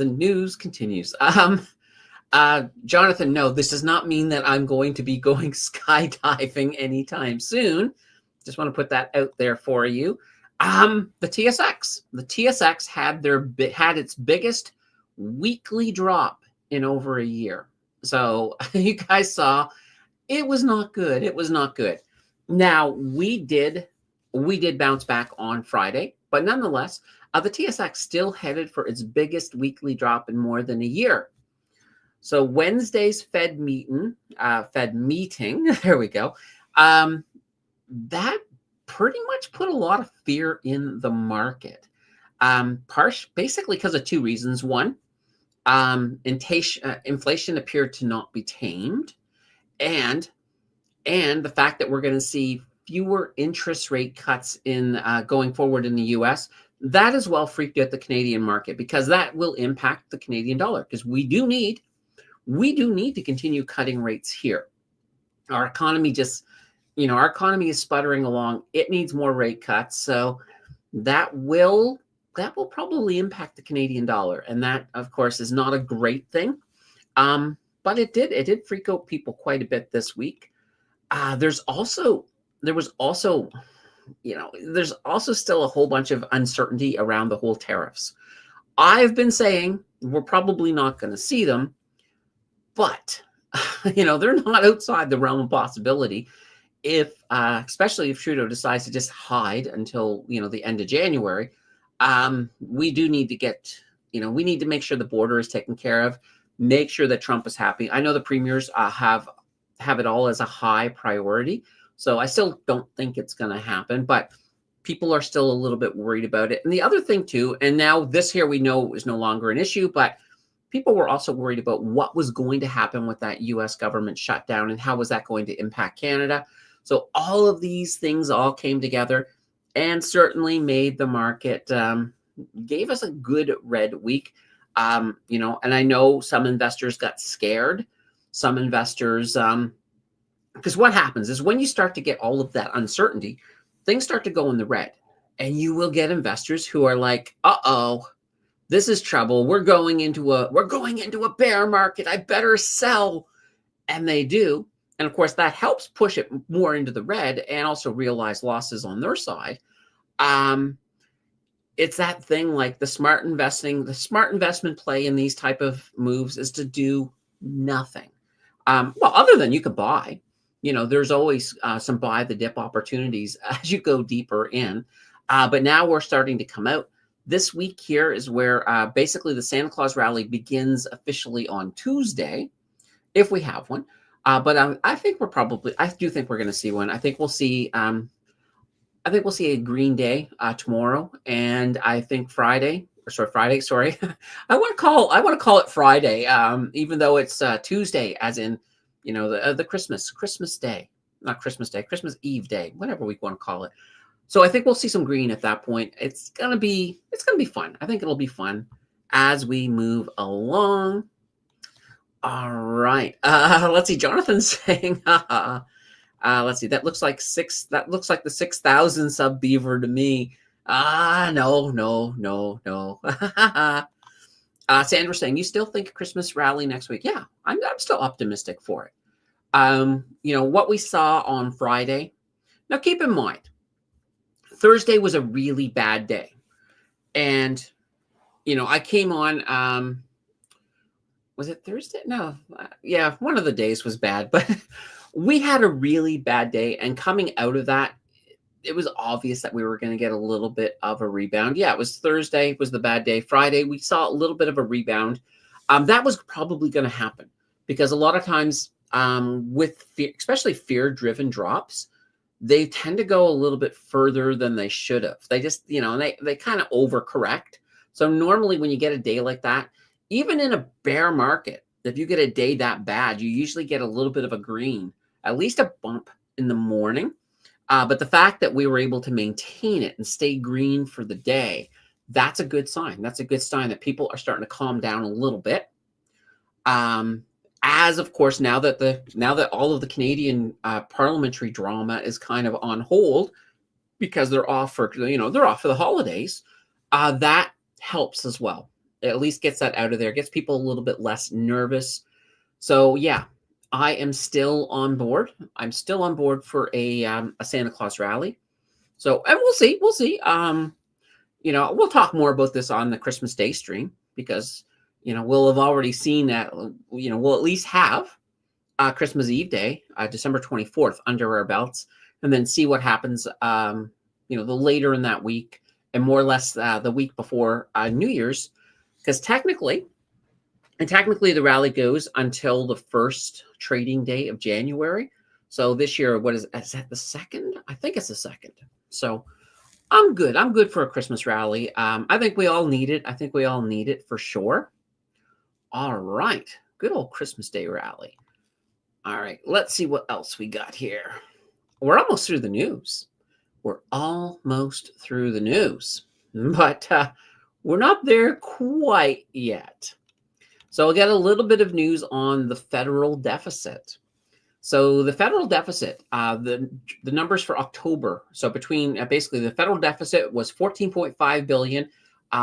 Jonathan, no, this does not mean that I'm going to be going skydiving anytime soon. Just want to put that out there for you. The TSX had its biggest weekly drop in over a year. So you guys saw, it was not good. Now we did bounce back on Friday, but nonetheless, the TSX still headed for its biggest weekly drop in more than a year. So Wednesday's Fed meeting, there we go. That pretty much put a lot of fear in the market. Basically because of two reasons. One, inflation appeared to not be tamed, and the fact that we're going to see fewer interest rate cuts in going forward in the U.S. That as well freaked out the Canadian market, because that will impact the Canadian dollar, because we do need to continue cutting rates here. Our economy is sputtering along. It needs more rate cuts. So that will probably impact the Canadian dollar. And that, of course, is not a great thing. But it did freak out people quite a bit this week. There's also still a whole bunch of uncertainty around the whole tariffs. I've been saying we're probably not going to see them, but they're not outside the realm of possibility. especially if Trudeau decides to just hide until the end of January, we do need to we need to make sure the border is taken care of, make sure that Trump is happy. I know the premiers have it all as a high priority, so I still don't think it's going to happen, but people are still a little bit worried about it. And the other thing too, and now this here we know is no longer an issue, but people were also worried about what was going to happen with that U.S. government shutdown and how was that going to impact Canada. So all of these things all came together and certainly made the market, gave us a good red week. And I know some investors got scared. Some investors, because what happens is when you start to get all of that uncertainty, things start to go in the red. And you will get investors who are like, uh-oh, this is trouble. We're going into a bear market. I better sell. And they do. And of course, that helps push it more into the red and also realize losses on their side. It's that thing like the smart investment play in these type of moves is to do nothing. Well, other than you could buy, there's always some buy the dip opportunities as you go deeper in. But now we're starting to come out. This week here is where basically the Santa Claus rally begins officially on Tuesday, if we have one. But I do think we're going to see one. I think we'll see a green day tomorrow, and I think Friday. Sorry, I want to call it Friday, even though it's Tuesday, as in the Christmas day, not Christmas Day, Christmas Eve day, whatever we want to call it. So I think we'll see some green at that point. It's gonna be fun. I think it'll be fun as we move along. All right. Let's see. Jonathan's saying, let's see. That looks like the 6,000 sub beaver to me. No. Sandra's saying, you still think Christmas rally next week? Yeah, I'm still optimistic for it. What we saw on Friday. Now, keep in mind, Thursday was a really bad day. And, I came on, was it Thursday? No. Yeah, one of the days was bad, but we had a really bad day. And coming out of that, it was obvious that we were going to get a little bit of a rebound. Yeah, it was Thursday was the bad day. Friday, we saw a little bit of a rebound. That was probably going to happen because a lot of times with especially fear-driven drops, they tend to go a little bit further than they should have. They just, they kind of overcorrect. So normally when you get a day like that, even in a bear market, if you get a day that bad, you usually get a little bit of a green, at least a bump in the morning. But the fact that we were able to maintain it and stay green for the day, that's a good sign. That's a good sign that people are starting to calm down a little bit. As of course, now that all of the Canadian parliamentary drama is kind of on hold because they're off for the holidays, that helps as well. It at least gets that out of there, gets people a little bit less nervous. So yeah, I am still on board. I'm still on board for a Santa Claus rally. So, and we'll see. We'll talk more about this on the Christmas Day stream because we'll have already seen that, we'll at least have Christmas Eve Day, December 24th under our belts, and then see what happens, the later in that week and more or less the week before New Year's, because technically the rally goes until the first trading day of January. So this year, is that the second? I think it's the second. So I'm good. I'm good for a Christmas rally. I think we all need it. I think we all need it for sure. All right. Good old Christmas Day rally. All right. Let's see what else we got here. We're almost through the news. But we're not there quite yet. So we'll get a little bit of news on the federal deficit. So the federal deficit, the numbers for October. So between basically the federal deficit was $14.5 billion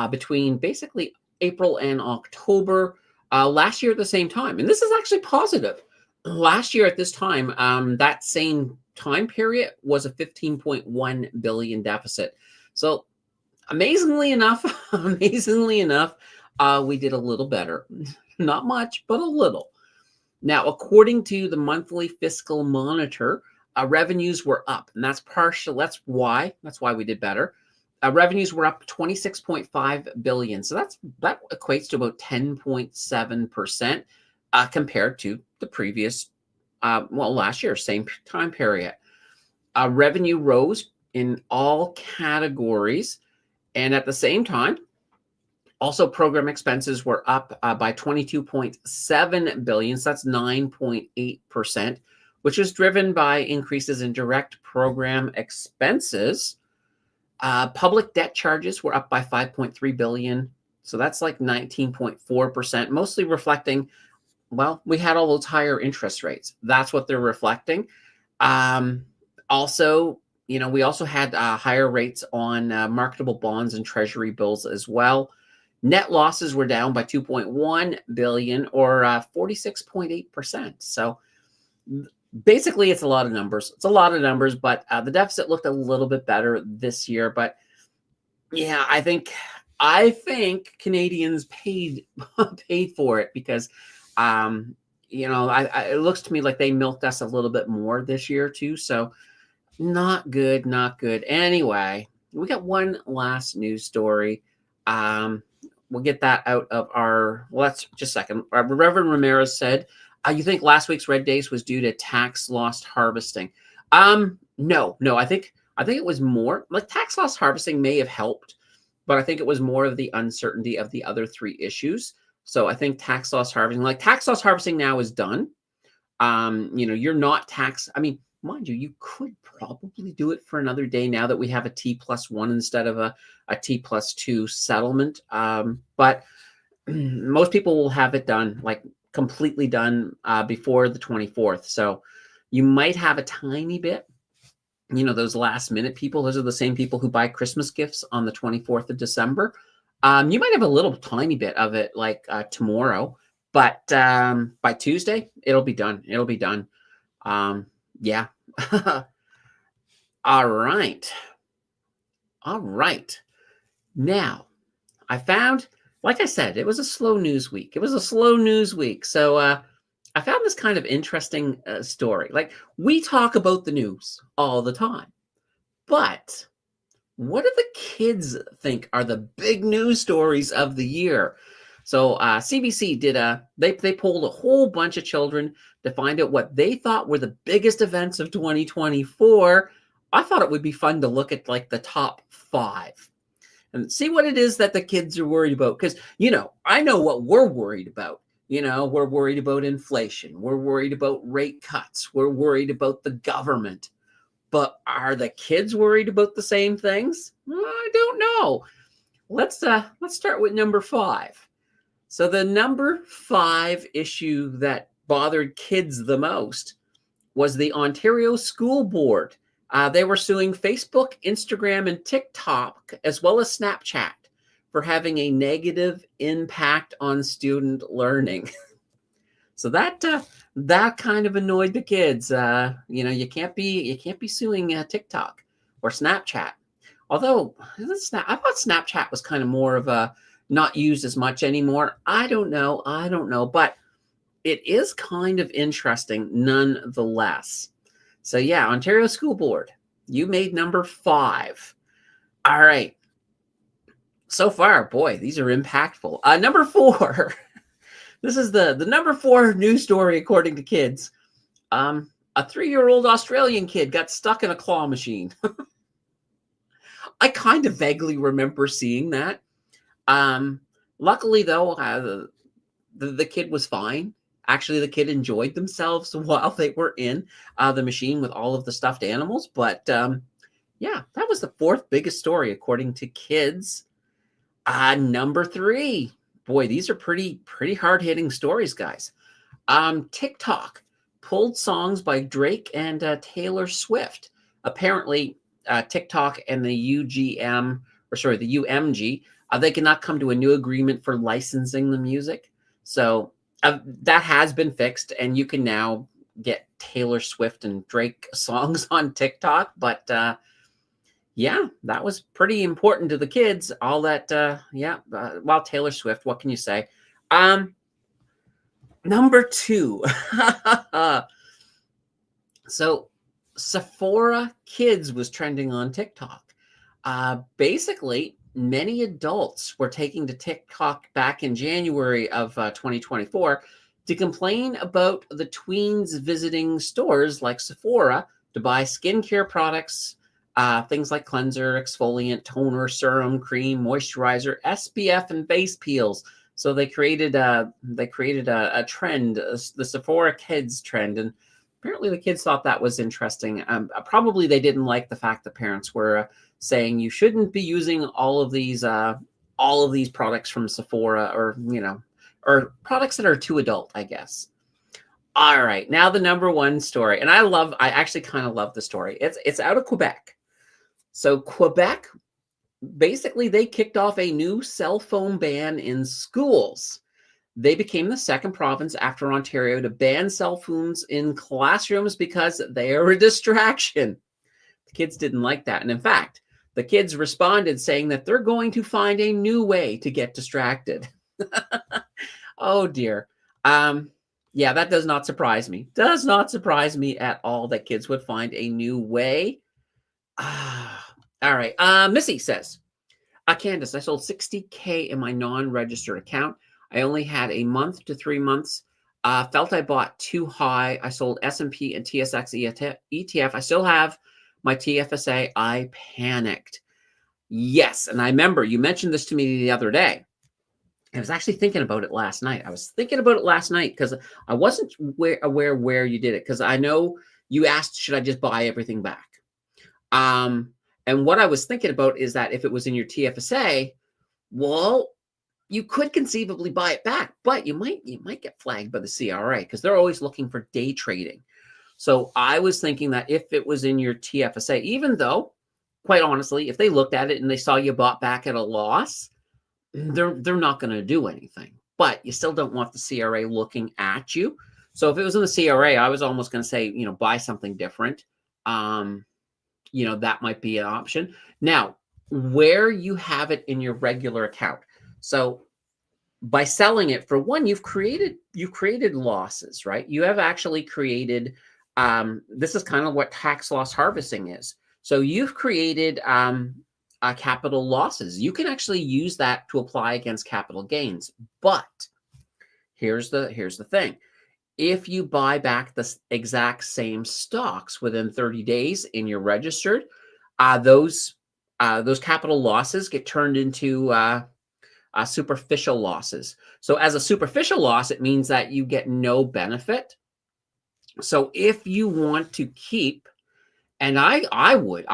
between basically April and October last year at the same time. And this is actually positive. Last year at this time, that same time period was a $15.1 billion deficit. So amazingly enough, we did a little better. Not much, but a little. Now, according to the monthly fiscal monitor, revenues were up, and that's partial. That's why we did better. Revenues were up 26.5 billion, so that equates to about 10.7% compared to the previous, last year, same time period. Revenue rose in all categories, and at the same time, also program expenses were up by 22.7 billion. So that's 9.8%, which is driven by increases in direct program expenses. Public debt charges were up by 5.3 billion. So that's like 19.4%, mostly reflecting, well, we had all those higher interest rates. That's what they're reflecting. Also, we also had higher rates on marketable bonds and treasury bills as well. Net losses were down by 2.1 billion, or 46.8%. So basically, it's a lot of numbers. But the deficit looked a little bit better this year. But yeah, I think Canadians paid for it, because it looks to me like they milked us a little bit more this year too. So not good. Anyway, we got one last news story. We'll get that out of our. Let's just a second. Reverend Ramirez said, "You think last week's red days was due to tax loss harvesting?" No. I think it was more like tax loss harvesting may have helped, but I think it was more of the uncertainty of the other three issues. So I think tax loss harvesting now is done. You're not tax. I mean, mind you, you could probably do it for another day now that we have a T+1 instead of a T+2 settlement. But most people will have it done, like completely done, before the 24th. So you might have a tiny bit. Those last minute people, those are the same people who buy Christmas gifts on the 24th of December. You might have a little tiny bit of it like tomorrow, but by Tuesday, it'll be done. Yeah. All right. Now, I found, like I said, it was a slow news week. So I found this kind of interesting story. Like, we talk about the news all the time, but what do the kids think are the big news stories of the year? So CBC they polled a whole bunch of children to find out what they thought were the biggest events of 2024. I thought it would be fun to look at like the top 5 and see what it is that the kids are worried about. Because, I know what we're worried about. We're worried about inflation. We're worried about rate cuts. We're worried about the government. But are the kids worried about the same things? I don't know. Let's start with number 5. So the number 5 issue that bothered kids the most was the Ontario School Board. They were suing Facebook, Instagram, and TikTok, as well as Snapchat, for having a negative impact on student learning. So that kind of annoyed the kids. You can't be suing TikTok or Snapchat. Although I thought Snapchat was kind of more of a not used as much anymore. I don't know, but it is kind of interesting nonetheless. So yeah, Ontario School Board, you made number 5. All right. So far, boy, these are impactful. Number 4. This is the number 4 news story according to kids. A 3-year-old Australian kid got stuck in a claw machine. I kind of vaguely remember seeing that. Luckily, though, the kid was fine. Actually, the kid enjoyed themselves while they were in the machine with all of the stuffed animals. But yeah, that was the 4th biggest story according to kids. Number 3. Boy, these are pretty hard-hitting stories, guys. TikTok pulled songs by Drake and Taylor Swift. Apparently, TikTok and the UMG, they cannot come to a new agreement for licensing the music. So that has been fixed, and you can now get Taylor Swift and Drake songs on TikTok. But yeah, that was pretty important to the kids. All that, well, Taylor Swift, what can you say? Number 2. So Sephora Kids was trending on TikTok. Basically, many adults were taking to TikTok back in January of 2024 to complain about the tweens visiting stores like Sephora to buy skincare products, things like cleanser, exfoliant, toner, serum, cream, moisturizer, SPF, and face peels. So they created a trend, the Sephora Kids trend, and apparently the kids thought that was interesting. Probably they didn't like the fact that parents were saying you shouldn't be using all of these products from Sephora, or or products that are too adult, I guess. All right, now the number one story, and I actually kind of love the story. It's out of Quebec. So Quebec, basically, they kicked off a new cell phone ban in schools. They became the second province after Ontario to ban cell phones in classrooms because they are a distraction. The kids didn't like that. And in fact, the kids responded saying that they're going to find a new way to get distracted. Oh dear. Yeah, that does not surprise me. Does not surprise me at all that kids would find a new way. All right. Missy says, Candace, I sold 60K in my non-registered account. I only had a month to 3 months. Felt I bought too high. I sold S&P and TSX ETF. I still have my TFSA. I panicked. Yes, and I remember you mentioned this to me the other day. I was actually thinking about it last night. Because I wasn't aware where you did it, because I know you asked, should I just buy everything back? And what I was thinking about is that if it was in your TFSA, well, you could conceivably buy it back, but you might get flagged by the CRA because they're always looking for day trading. So I was thinking that if it was in your TFSA, even though, quite honestly, if they looked at it and they saw you bought back at a loss, they're not going to do anything. But you still don't want the CRA looking at you. So if it was in the CRA, I was almost going to say, buy something different. That might be an option. Now, where you have it in your regular account. So by selling it, for one, you've created losses, right? You have actually created, this is kind of what tax loss harvesting is. So you've created capital losses. You can actually use that to apply against capital gains. But here's the thing. If you buy back the exact same stocks within 30 days in your registered, those capital losses get turned into superficial losses. So as a superficial loss, it means that you get no benefit. So if you want to keep, and I would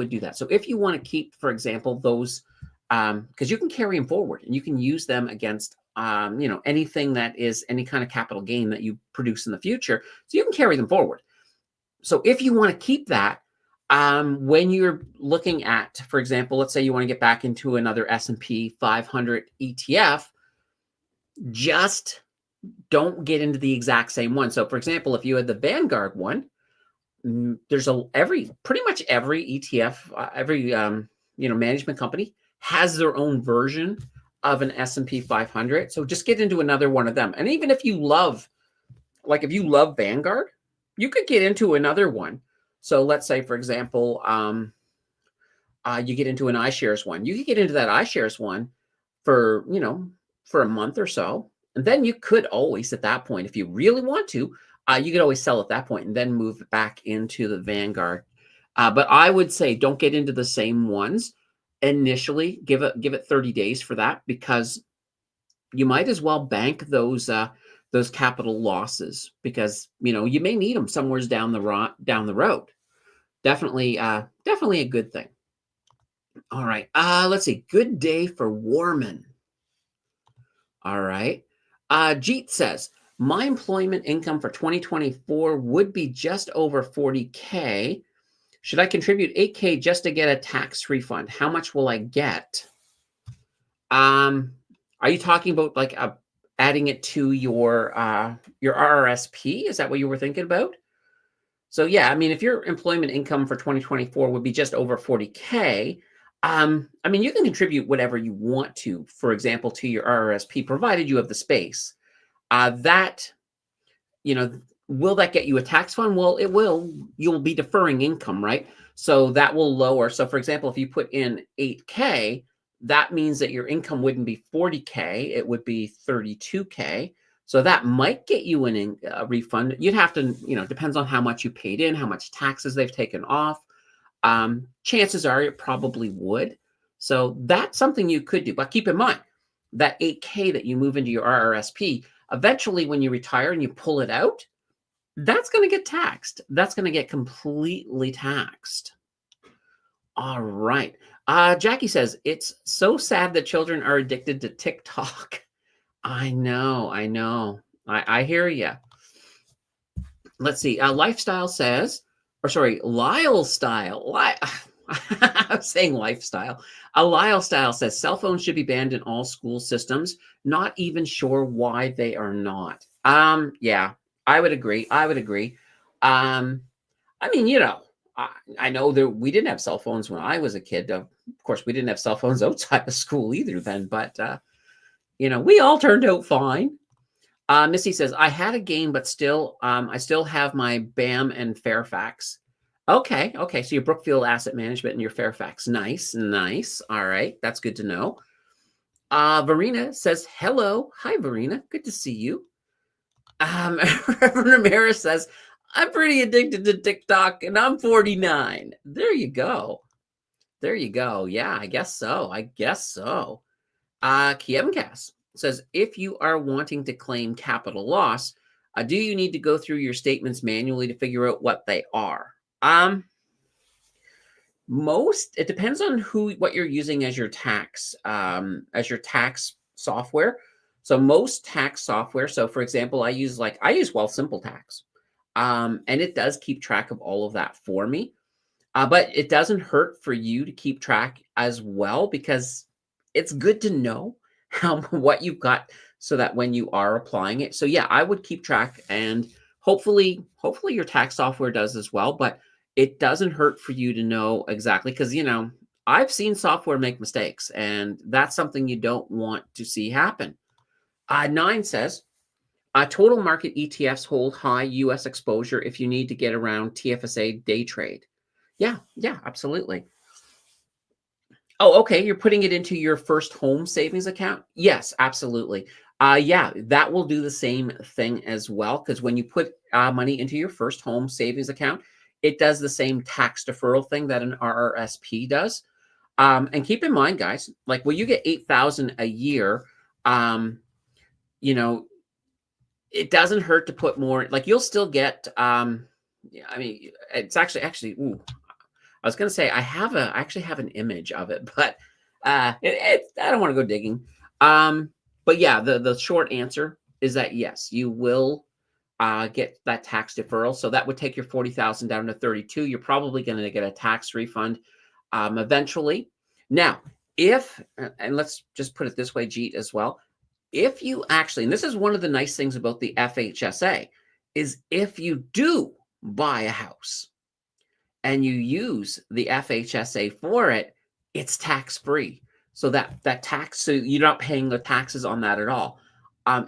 do that. So if you want to keep, for example, those, because you can carry them forward and you can use them against anything that is any kind of capital gain that you produce in the future. So you can carry them forward. So if you want to keep that, when you're looking at, for example, let's say you want to get back into another S&P 500 ETF, just don't get into the exact same one. So for example, if you had the Vanguard one, there's pretty much every ETF, every management company has their own version of an S&P 500. So just get into another one of them. And even if you love Vanguard, you could get into another one. So let's say, for example, you get into an iShares one. You could get into that iShares one for a month or so. And then you could always, at that point, if you really want to, you could always sell at that point and then move back into the Vanguard. But I would say don't get into the same ones initially. Give it 30 days for that, because you might as well bank those capital losses, because you may need them somewhere down the road. Definitely a good thing. All right. Let's see. Good day for Warman. All right. Jeet says, my employment income for 2024 would be just over 40K. Should I contribute 8K just to get a tax refund? How much will I get? Are you talking about like adding it to your RRSP? Is that what you were thinking about? So yeah, I mean, if your employment income for 2024 would be just over 40K, I mean, you can contribute whatever you want to, for example, to your RRSP, provided you have the space. That, Will that get you a tax fund? Well, it will. You'll be deferring income, right? So that will lower. So for example, if you put in 8K, that means that your income wouldn't be 40K, it would be 32K. So that might get you a refund. You'd have to, depends on how much you paid in, how much taxes they've taken off. Chances are it probably would. So that's something you could do. But keep in mind that 8K that you move into your RRSP, eventually when you retire and you pull it out, that's going to get taxed. That's going to get completely taxed. All right. Jackie says, it's so sad that children are addicted to TikTok. I know. I hear you. Let's see. Lifestyle says, or sorry, Lyle Style. I'm saying lifestyle. Lyle Style says, cell phones should be banned in all school systems. Not even sure why they are not. Yeah, I would agree. I mean, I know that we didn't have cell phones when I was a kid. Of course, we didn't have cell phones outside of school either then, but, we all turned out fine. Missy says, I had a game, but I still have my BAM and Fairfax. Okay. So your Brookfield Asset Management and your Fairfax. Nice. All right. That's good to know. Verena says, hello. Hi, Verena. Good to see you. Reverend Ramirez says, I'm pretty addicted to TikTok and I'm 49. There you go. Yeah, I guess so. Kiemcast says, if you are wanting to claim capital loss, do you need to go through your statements manually to figure out what they are? It depends on what you're using as your tax software. So most tax software, so for example, I use Wealthsimple Tax. And it does keep track of all of that for me. But it doesn't hurt for you to keep track as well, because it's good to know what you've got so that when you are applying it. So yeah, I would keep track, and hopefully your tax software does as well, but it doesn't hurt for you to know exactly, because I've seen software make mistakes, and that's something you don't want to see happen. 9 says, total market ETFs hold high US exposure if you need to get around TFSA day trade. Yeah, absolutely. Oh, okay. You're putting it into your first home savings account? Yes, absolutely. Yeah, that will do the same thing as well, because when you put money into your first home savings account, it does the same tax deferral thing that an RRSP does. And keep in mind, guys, like when you get $8,000 a year, it doesn't hurt to put more. Like you'll still get. I mean, it's actually. Ooh, I was going to say I actually have an image of it, but I don't want to go digging. But yeah, the short answer is that yes, you will get that tax deferral. So that would take your 40,000 down to 32. You're probably going to get a tax refund eventually. Now, and let's just put it this way, Jeet, as well. If you actually, and this is one of the nice things about the FHSA, is if you do buy a house and you use the FHSA for it, it's tax-free. So so you're not paying the taxes on that at all.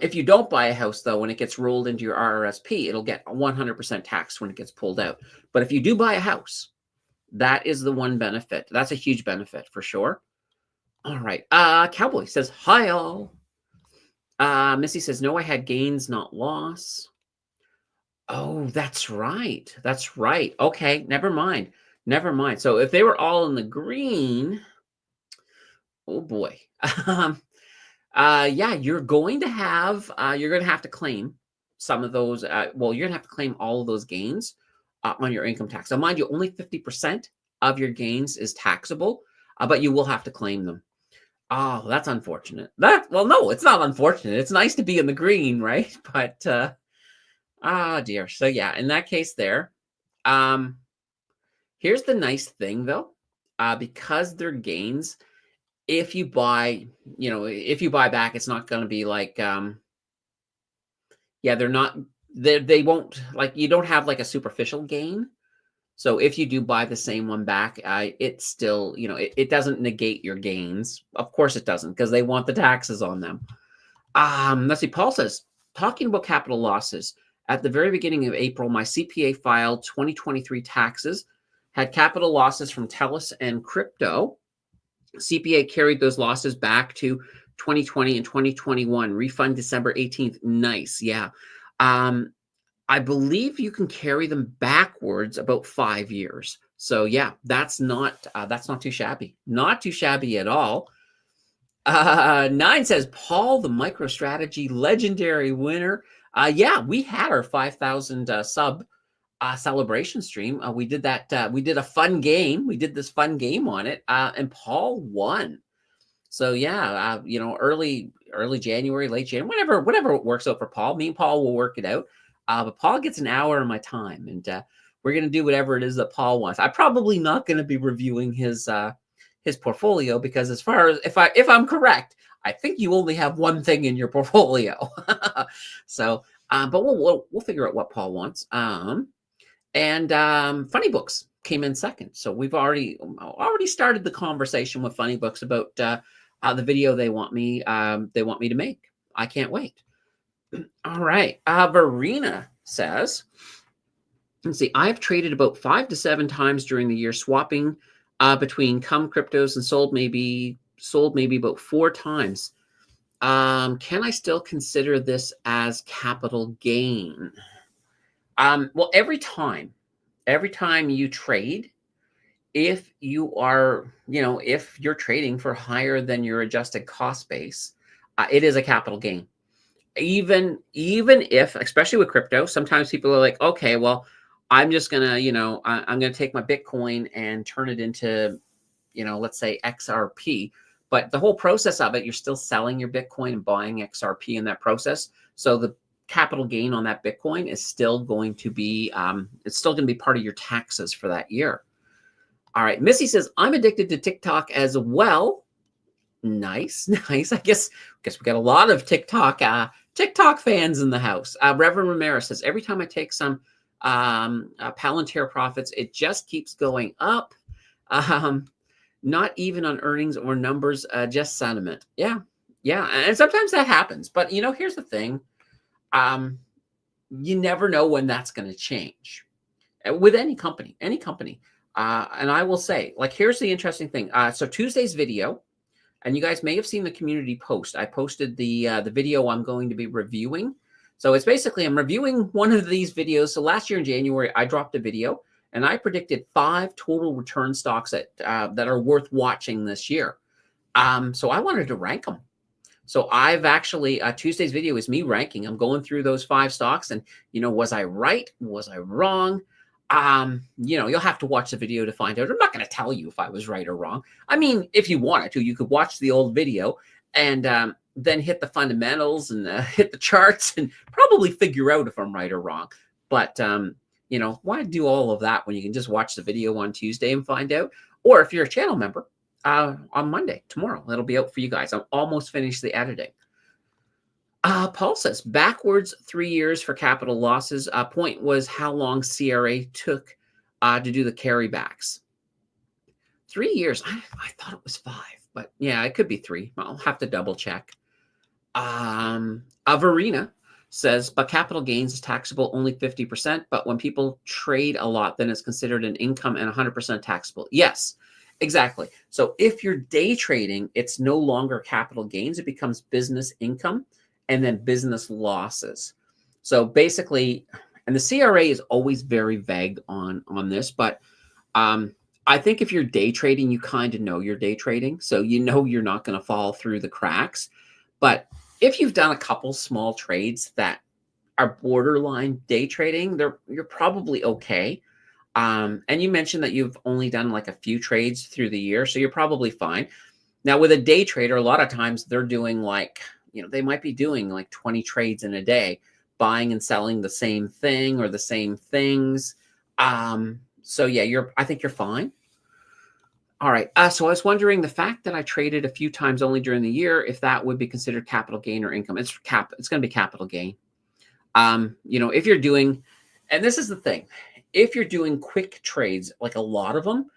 If you don't buy a house, though, when it gets rolled into your RRSP, it'll get 100% tax when it gets pulled out. But if you do buy a house, that is the one benefit. That's a huge benefit for sure. All right. Cowboy says, hi, all. Missy says, no, I had gains, not loss. Oh, that's right. Okay, never mind. So if they were all in the green, oh boy. Yeah, you're going to have to claim some of those. Well, you're gonna have to claim all of those gains on your income tax. Now, mind you, only 50% of your gains is taxable, but you will have to claim them. Oh, that's unfortunate. Well, no, it's not unfortunate. It's nice to be in the green, right? But oh dear. So yeah, in that case there, here's the nice thing though, because they're gains, if you buy back, it's not going to be like, yeah, they won't, like, you don't have like a superficial gain. So if you do buy the same one back, it's still, it doesn't negate your gains. Of course it doesn't, because they want the taxes on them. Let's see. Paul says, talking about capital losses, At the very beginning of April, my CPA filed 2023 taxes, had capital losses from TELUS and crypto. CPA carried those losses back to 2020 and 2021. Refund December 18th. Nice. Yeah. I believe you can carry them backwards about 5 years. So yeah, that's not too shabby. Not too shabby at all. 9 says Paul, the MicroStrategy legendary winner. Yeah, we had our 5,000 sub celebration stream. We did that. We did a fun game. We did this fun game on it, and Paul won. So yeah, early January, late January, whatever works out for Paul. Me and Paul will work it out. But Paul gets an hour of my time, and we're gonna do whatever it is that Paul wants. I'm probably not gonna be reviewing his portfolio, because as far as if I'm correct, I think you only have one thing in your portfolio. So, but we'll figure out what Paul wants. And Funny Books came in second. So we've already started the conversation with Funny Books about the video they want me to make. I can't wait. All right. Verena says, let's see, I've traded about 5 to 7 times during the year, swapping between cryptos, and sold maybe about 4 times. Can I still consider this as capital gain? Well, every time you trade, if you are, if you're trading for higher than your adjusted cost base, it is a capital gain. Even if, especially with crypto, sometimes people are like, okay, well, I'm just gonna, I'm gonna take my Bitcoin and turn it into, let's say XRP. But the whole process of it, you're still selling your Bitcoin and buying XRP in that process. So the capital gain on that Bitcoin is still going to be, it's still going to be part of your taxes for that year. All right. Missy says, I'm addicted to TikTok as well. Nice. I guess we got a lot of TikTok fans in the house. Reverend Ramirez says, every time I take some Palantir profits, it just keeps going up. Not even on earnings or numbers, just sentiment. Yeah. And sometimes that happens. But, here's the thing. You never know when that's going to change with any company. And I will say, like, here's the interesting thing. So Tuesday's video, and you guys may have seen the community post. I posted the video I'm going to be reviewing. So it's basically, I'm reviewing one of these videos. So last year in January, I dropped a video and I predicted 5 total return stocks that are worth watching this year. So I wanted to rank them. So I've actually, Tuesday's video is me ranking. I'm going through those 5 stocks, and, was I right? Was I wrong? You'll have to watch the video to find out. I'm not going to tell you if I was right or wrong. I mean, if you wanted to, you could watch the old video and then hit the fundamentals and hit the charts and probably figure out if I'm right or wrong. But, why do all of that when you can just watch the video on Tuesday and find out? Or if you're a channel member, on Monday, tomorrow, it'll be out for you guys. I'm almost finished the editing. Paul says, backwards 3 years for capital losses. Point was how long CRA took to do the carrybacks. 3 years. I thought it was 5, but yeah, it could be 3. I'll have to double check. Verena says, but capital gains is taxable only 50%. But when people trade a lot, then it's considered an income and 100% taxable. Yes. Exactly. So if you're day trading, it's no longer capital gains. It becomes business income and then business losses. So basically, and the CRA is always very vague on this, but I think if you're day trading, you kind of know you're day trading. So you're not going to fall through the cracks. But if you've done a couple small trades that are borderline day trading, you're probably okay. And you mentioned that you've only done like a few trades through the year, so you're probably fine. Now, with a day trader, a lot of times they're doing they might be doing like 20 trades in a day, buying and selling the same thing or the same things. So yeah, I think you're fine. All right. So I was wondering, the fact that I traded a few times only during the year, if that would be considered capital gain or income. It's going to be capital gain. If you're doing, and this is the thing, if you're doing quick trades, like a lot of them,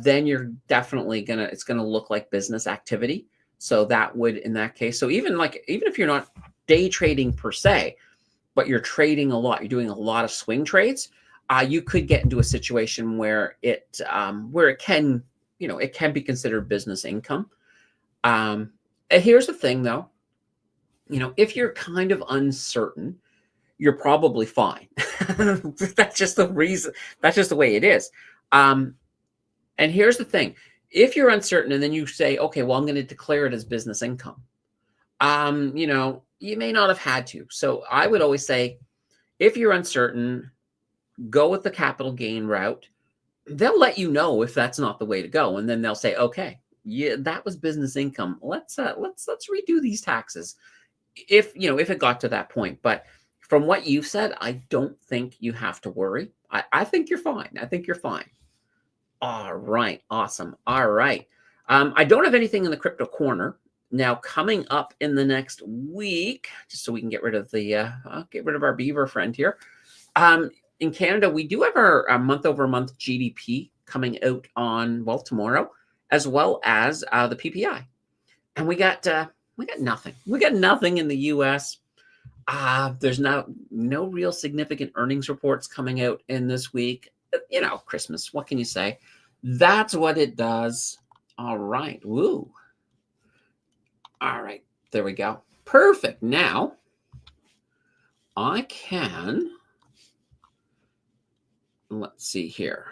then you're definitely it's gonna look like business activity. So that would, in that case, so even if you're not day trading per se, but you're trading a lot, you're doing a lot of swing trades, you could get into a situation where it can, it can be considered business income. And here's the thing though, if you're kind of uncertain, you're probably fine. That's just the reason. That's just the way it is. Um, and here's the thing: if you're uncertain, and then you say, "Okay, well, I'm going to declare it as business income," you may not have had to. So I would always say, if you're uncertain, go with the capital gain route. They'll let you know if that's not the way to go, and then they'll say, "Okay, yeah, that was business income. Let's redo these taxes." If it got to that point. But from what you've said, I don't think you have to worry. I think you're fine. I think you're fine. All right. Awesome. All right. I don't have anything in the crypto corner. Now, coming up in the next week, just so we can get rid of our beaver friend here. In Canada, we do have our month-over-month GDP coming out on, well, tomorrow, as well as the PPI. And we got nothing. We got nothing in the US. There's no real significant earnings reports coming out in this week. Christmas, what can you say? That's what it does. All right. Woo. All right. There we go. Perfect. Now, I can, let's see here.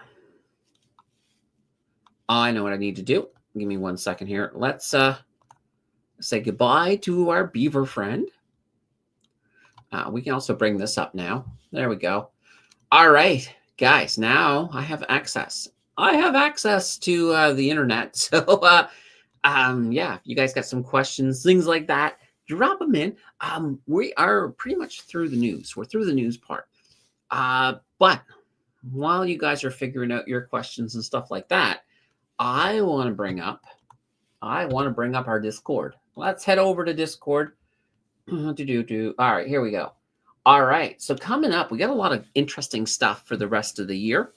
I know what I need to do. Give me 1 second here. Let's say goodbye to our beaver friend. We can also bring this up now. There we go. All right, guys, now I have access. I have access to the internet. So, yeah, if you guys got some questions, things like that, drop them in. We are pretty much through the news. We're through the news part. But while you guys are figuring out your questions and stuff like that, I want to bring up our Discord. Let's head over to Discord. All right, here we go. All right, so coming up, we got a lot of interesting stuff for the rest of the year.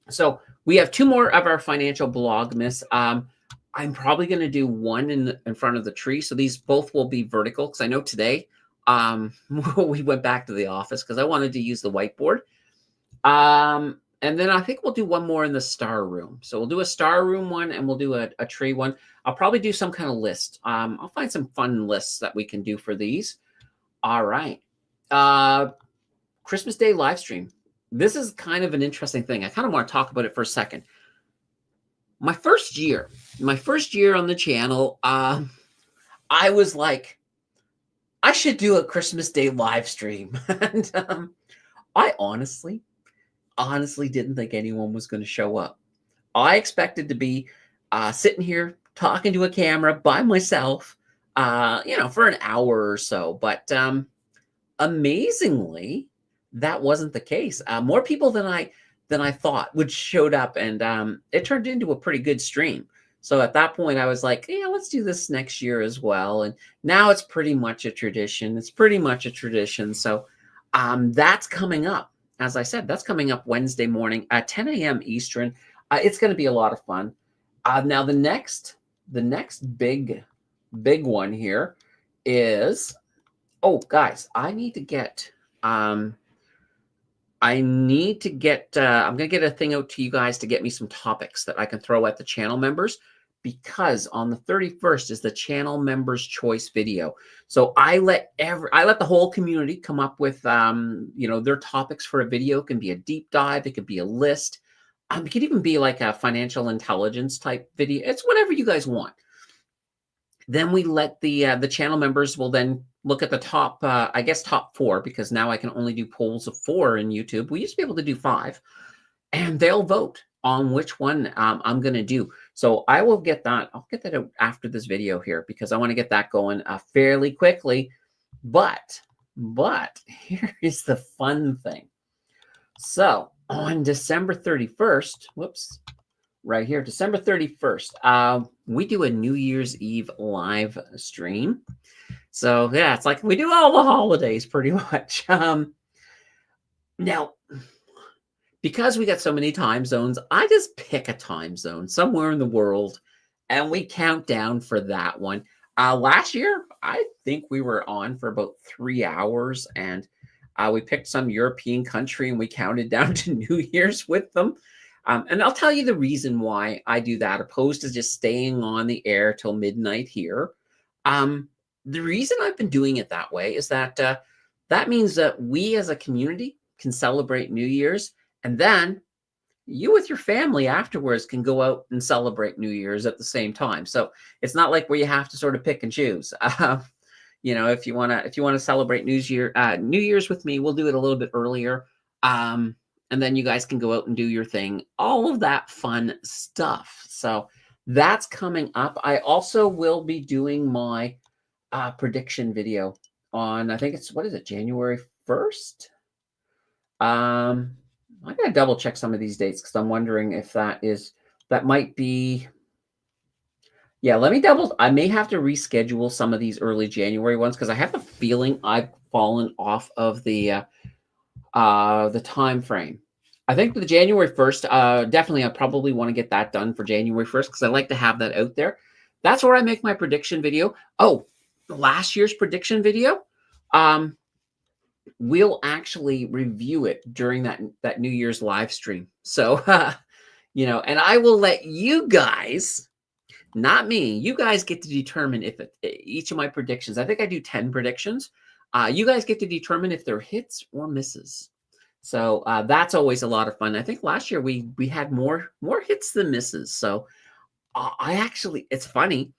So we have 2 more of our financial blogmas. I'm probably going to do one in front of the tree. So these both will be vertical because I know today we went back to the office because I wanted to use the whiteboard. And then I think we'll do one more in the star room. So we'll do a star room one and we'll do a tree one. I'll probably do some kind of list. I'll find some fun lists that we can do for these. All right. Christmas Day live stream. This is kind of an interesting thing. I kind of want to talk about it for a second. My first year on the channel, I was like, I should do a Christmas Day live stream. And I honestly didn't think anyone was going to show up. I expected to be sitting here talking to a camera by myself, for an hour or so. But amazingly, that wasn't the case. More people than I thought would showed up, and it turned into a pretty good stream. So at that point, I was like, yeah, let's do this next year as well. And now it's pretty much a tradition. So that's coming up. As I said, that's coming up Wednesday morning at 10 a.m. Eastern. It's going to be a lot of fun. Now the next big one here is, guys, I'm going to get a thing out to you guys to get me some topics that I can throw at the channel members, because on the 31st is the channel members choice video. So I let the whole community come up with their topics for a video. It can be a deep dive, it could be a list, it could even be like a financial intelligence type video. It's whatever you guys want. Then we let the channel members will then look at the top, top 4, because now I can only do polls of 4 in YouTube. We used to be able to do 5, and they'll vote on which one I'm going to do. So I will get that. I'll get that out after this video here, because I want to get that going fairly quickly. But here is the fun thing. So on December 31st, right here, December 31st, we do a New Year's Eve live stream. So yeah, it's like we do all the holidays pretty much. Now, because we got so many time zones, I just pick a time zone somewhere in the world, and we count down for that one. Last year, I think we were on for about 3 hours, and We picked some European country and we counted down to New Year's with them. And I'll tell you the reason why I do that, opposed to just staying on the air till midnight here. Um, the reason I've been doing it that way is that that means that we as a community can celebrate New Year's, and then you with your family afterwards can go out and celebrate New Year's at the same time. So it's not like where you have to sort of pick and choose. If you wanna celebrate New Year's with me, we'll do it a little bit earlier. Um, and then you guys can go out and do your thing. All of that fun stuff. So that's coming up. I also will be doing my prediction video on, I think it's, what is it, January 1st? I gotta double check some of these dates because I'm wondering if that might be. Yeah, let me double. I may have to reschedule some of these early January ones because I have a feeling I've fallen off of the time frame. I think the January 1st, definitely I probably want to get that done for January 1st because I like to have that out there. That's where I make my prediction video. Oh, last year's prediction video. We'll actually review it during that New Year's live stream. So, and I will let you guys, not me, you guys get to determine if each of my predictions. I think I do 10 predictions. You guys get to determine if they're hits or misses. So that's always a lot of fun. I think last year we had more hits than misses. So it's funny.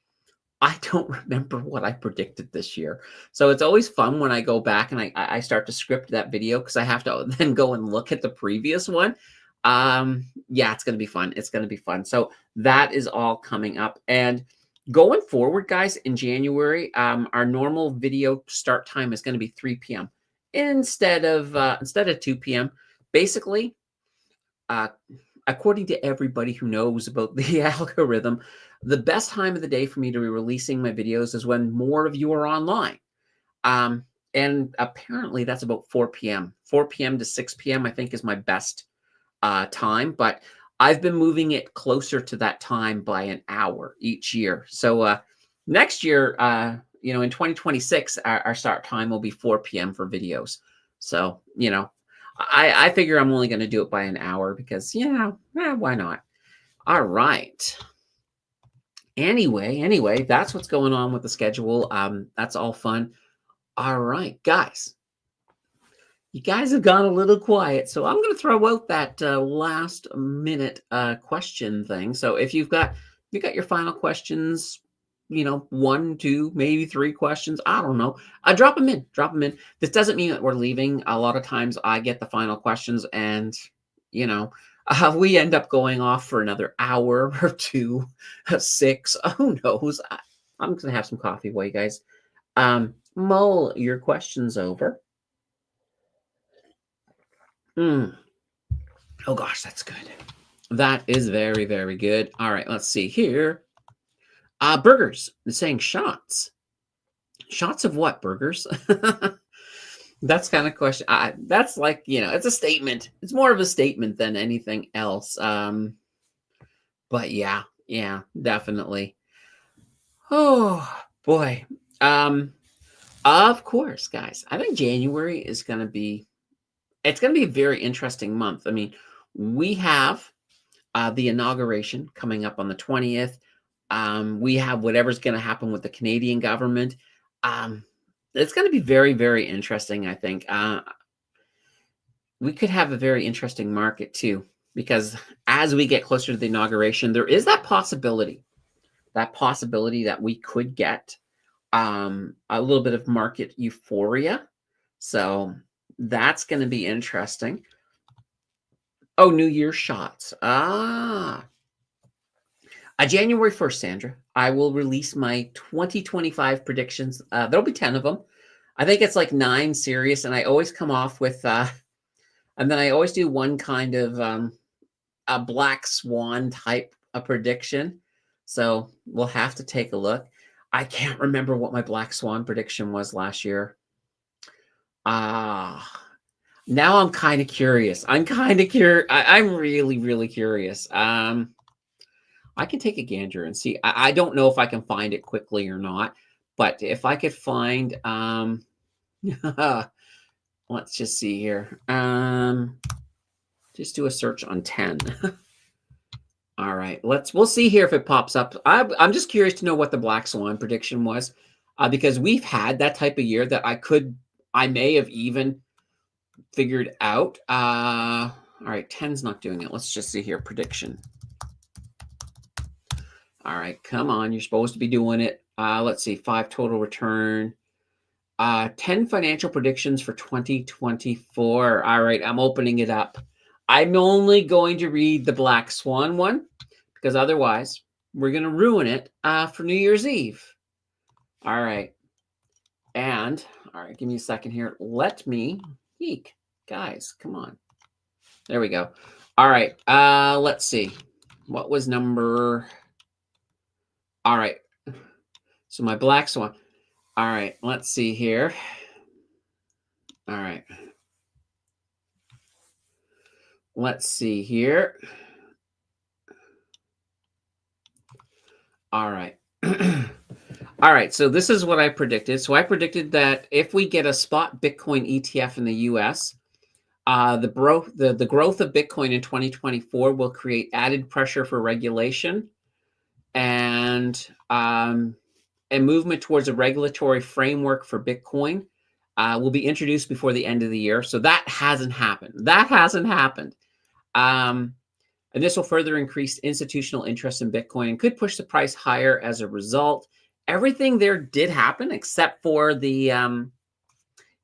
I don't remember what I predicted this year. So it's always fun when I go back and I start to script that video because I have to then go and look at the previous one. Yeah, it's going to be fun. It's going to be fun. So that is all coming up. And going forward, guys, in January, our normal video start time is going to be 3 p.m. instead of 2 p.m. Basically, according to everybody who knows about the algorithm, the best time of the day for me to be releasing my videos is when more of you are online. And apparently that's about 4 p.m. 4 p.m. to 6 p.m. I think is my best time, but I've been moving it closer to that time by an hour each year. So next year, in 2026, our start time will be 4 p.m. for videos. So, I figure I'm only going to do it by an hour because, why not? All right. Anyway, that's what's going on with the schedule. That's all fun. All right, guys. You guys have gone a little quiet, so I'm going to throw out that last minute question thing. So if you got your final questions, 1, 2, maybe 3 questions, I don't know. Drop them in. Drop them in. This doesn't mean that we're leaving. A lot of times I get the final questions, and we end up going off for another hour or 2, 6. Who knows? I'm going to have some coffee while you guys mull your questions over. Oh gosh, that's good. That is very, very good. All right, let's see here. Burgers. It's saying shots. Shots of what? Burgers? That's kind of question. That's like, it's a statement. It's more of a statement than anything else. But yeah, definitely. Oh boy. Of course, guys. I think January is going to be. It's going to be a very interesting month. I mean, we have the inauguration coming up on the 20th. We have whatever's going to happen with the Canadian government. It's going to be very, very interesting, I think. We could have a very interesting market, too, because as we get closer to the inauguration, there is that possibility that we could get a little bit of market euphoria. So that's going to be interesting. Oh, New Year's shots. January 1st, Sandra, I will release my 2025 predictions. There'll be 10 of them. I think it's like 9 serious, and I always come off with, and then I always do one kind of a black swan type of prediction. So we'll have to take a look. I can't remember what my black swan prediction was last year. Now I'm kind of curious. I'm really, really curious. I can take a gander and see. I don't know if I can find it quickly or not, but if I could find, let let's just see here. Just do a search on 10. All right, we'll see here if it pops up. I'm just curious to know what the Black Swan prediction was, because we've had that type of year that I may have even figured out. All right, 10's not doing it. Let's just see here, prediction. All right, come on, you're supposed to be doing it. Let's see, 5 total return. 10 financial predictions for 2024. All right, I'm opening it up. I'm only going to read the Black Swan one because otherwise we're going to ruin it for New Year's Eve. All right. And, all right, give me a second here. Let me peek. Guys, come on. There we go. All right. Let's see. What was number? All right. So my Black Swan. All right. Let's see here. All right. Let's see here. All right. All right. So this is what I predicted. So I predicted that if we get a spot Bitcoin ETF in the US, the growth of Bitcoin in 2024 will create added pressure for regulation and movement towards a regulatory framework for Bitcoin will be introduced before the end of the year. So that hasn't happened. And this will further increase institutional interest in Bitcoin and could push the price higher as a result. Everything there did happen except for the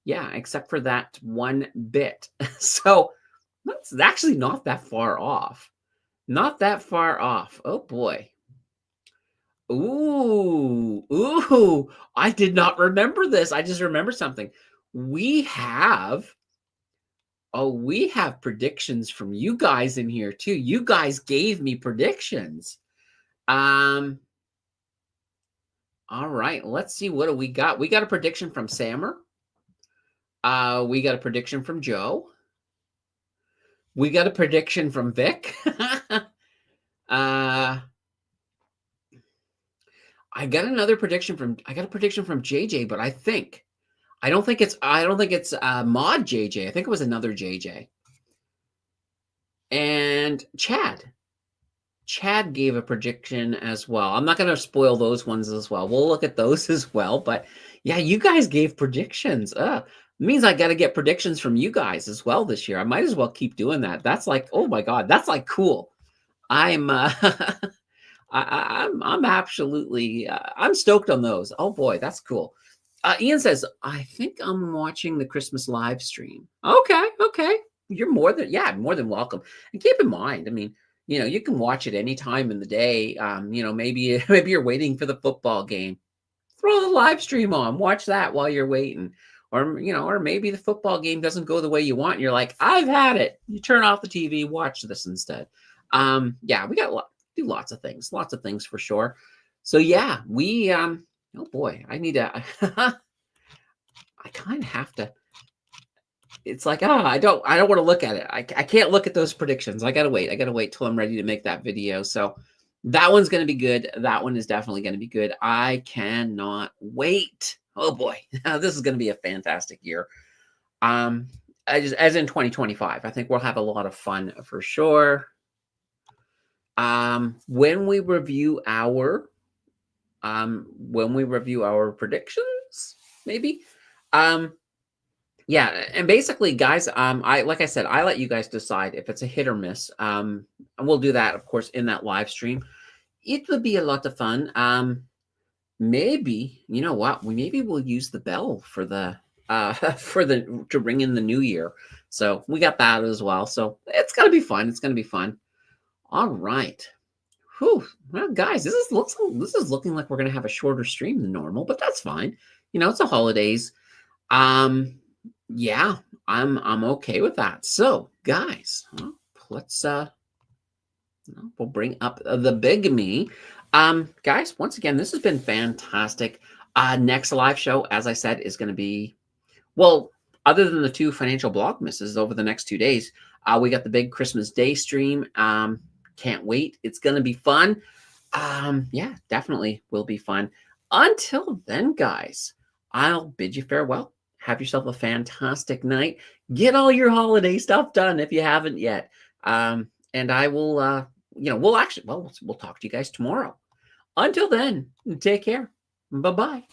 except for that one bit. So that's actually not that far off. Not that far off. Oh boy. Ooh. I did not remember this. I just remembered something. We have predictions from you guys in here too. You guys gave me predictions. All right, let's see, what do we got? We got a prediction from Sammer. We got a prediction from Joe. We got a prediction from Vic. I got a prediction from JJ, but I don't think it's Mod JJ. I think it was another JJ. And Chad gave a prediction as well. I'm not going to spoil those ones as well. We'll look at those as well. But yeah, you guys gave predictions. It means I got to get predictions from you guys as well this year. I might as well keep doing that. That's like, oh my God, that's like cool. I'm I'm absolutely I'm stoked on those. Oh boy, that's cool. Ian says, I think I'm watching the Christmas live stream. Okay. You're more than welcome. And keep in mind, I mean, you can watch it any time in the day. Maybe you're waiting for the football game. Throw the live stream on. Watch that while you're waiting. Or maybe the football game doesn't go the way you want. And you're like, I've had it. You turn off the TV, watch this instead. We got do lots of things for sure. So yeah, we oh boy, I need to I kind of have to. It's like, I don't want to look at it. I can't look at those predictions. I gotta wait till I'm ready to make that video. So that one's gonna be good. That one is definitely gonna be good. I cannot wait. Oh boy, this is gonna be a fantastic year. As in 2025, I think we'll have a lot of fun for sure. When we review our predictions, maybe. Yeah, and basically, guys, I let you guys decide if it's a hit or miss. And we'll do that, of course, in that live stream. It would be a lot of fun. Maybe, you know what? We'll use the bell for the to ring in the new year. So we got that as well. So it's gonna be fun. All right. Whew. Well, guys, this is looking like we're gonna have a shorter stream than normal, but that's fine. It's the holidays. Yeah, I'm okay with that. So, guys, let's we'll bring up the big me. Guys, once again, this has been fantastic. Next live show, as I said, is going to be, well, other than the 2 financial blog misses over the next 2 days, we got the big Christmas Day stream. Can't wait. It's going to be fun. Yeah, definitely will be fun. Until then, guys, I'll bid you farewell. Have yourself a fantastic night. Get all your holiday stuff done if you haven't yet. And I will, we'll talk to you guys tomorrow. Until then, take care. Bye-bye.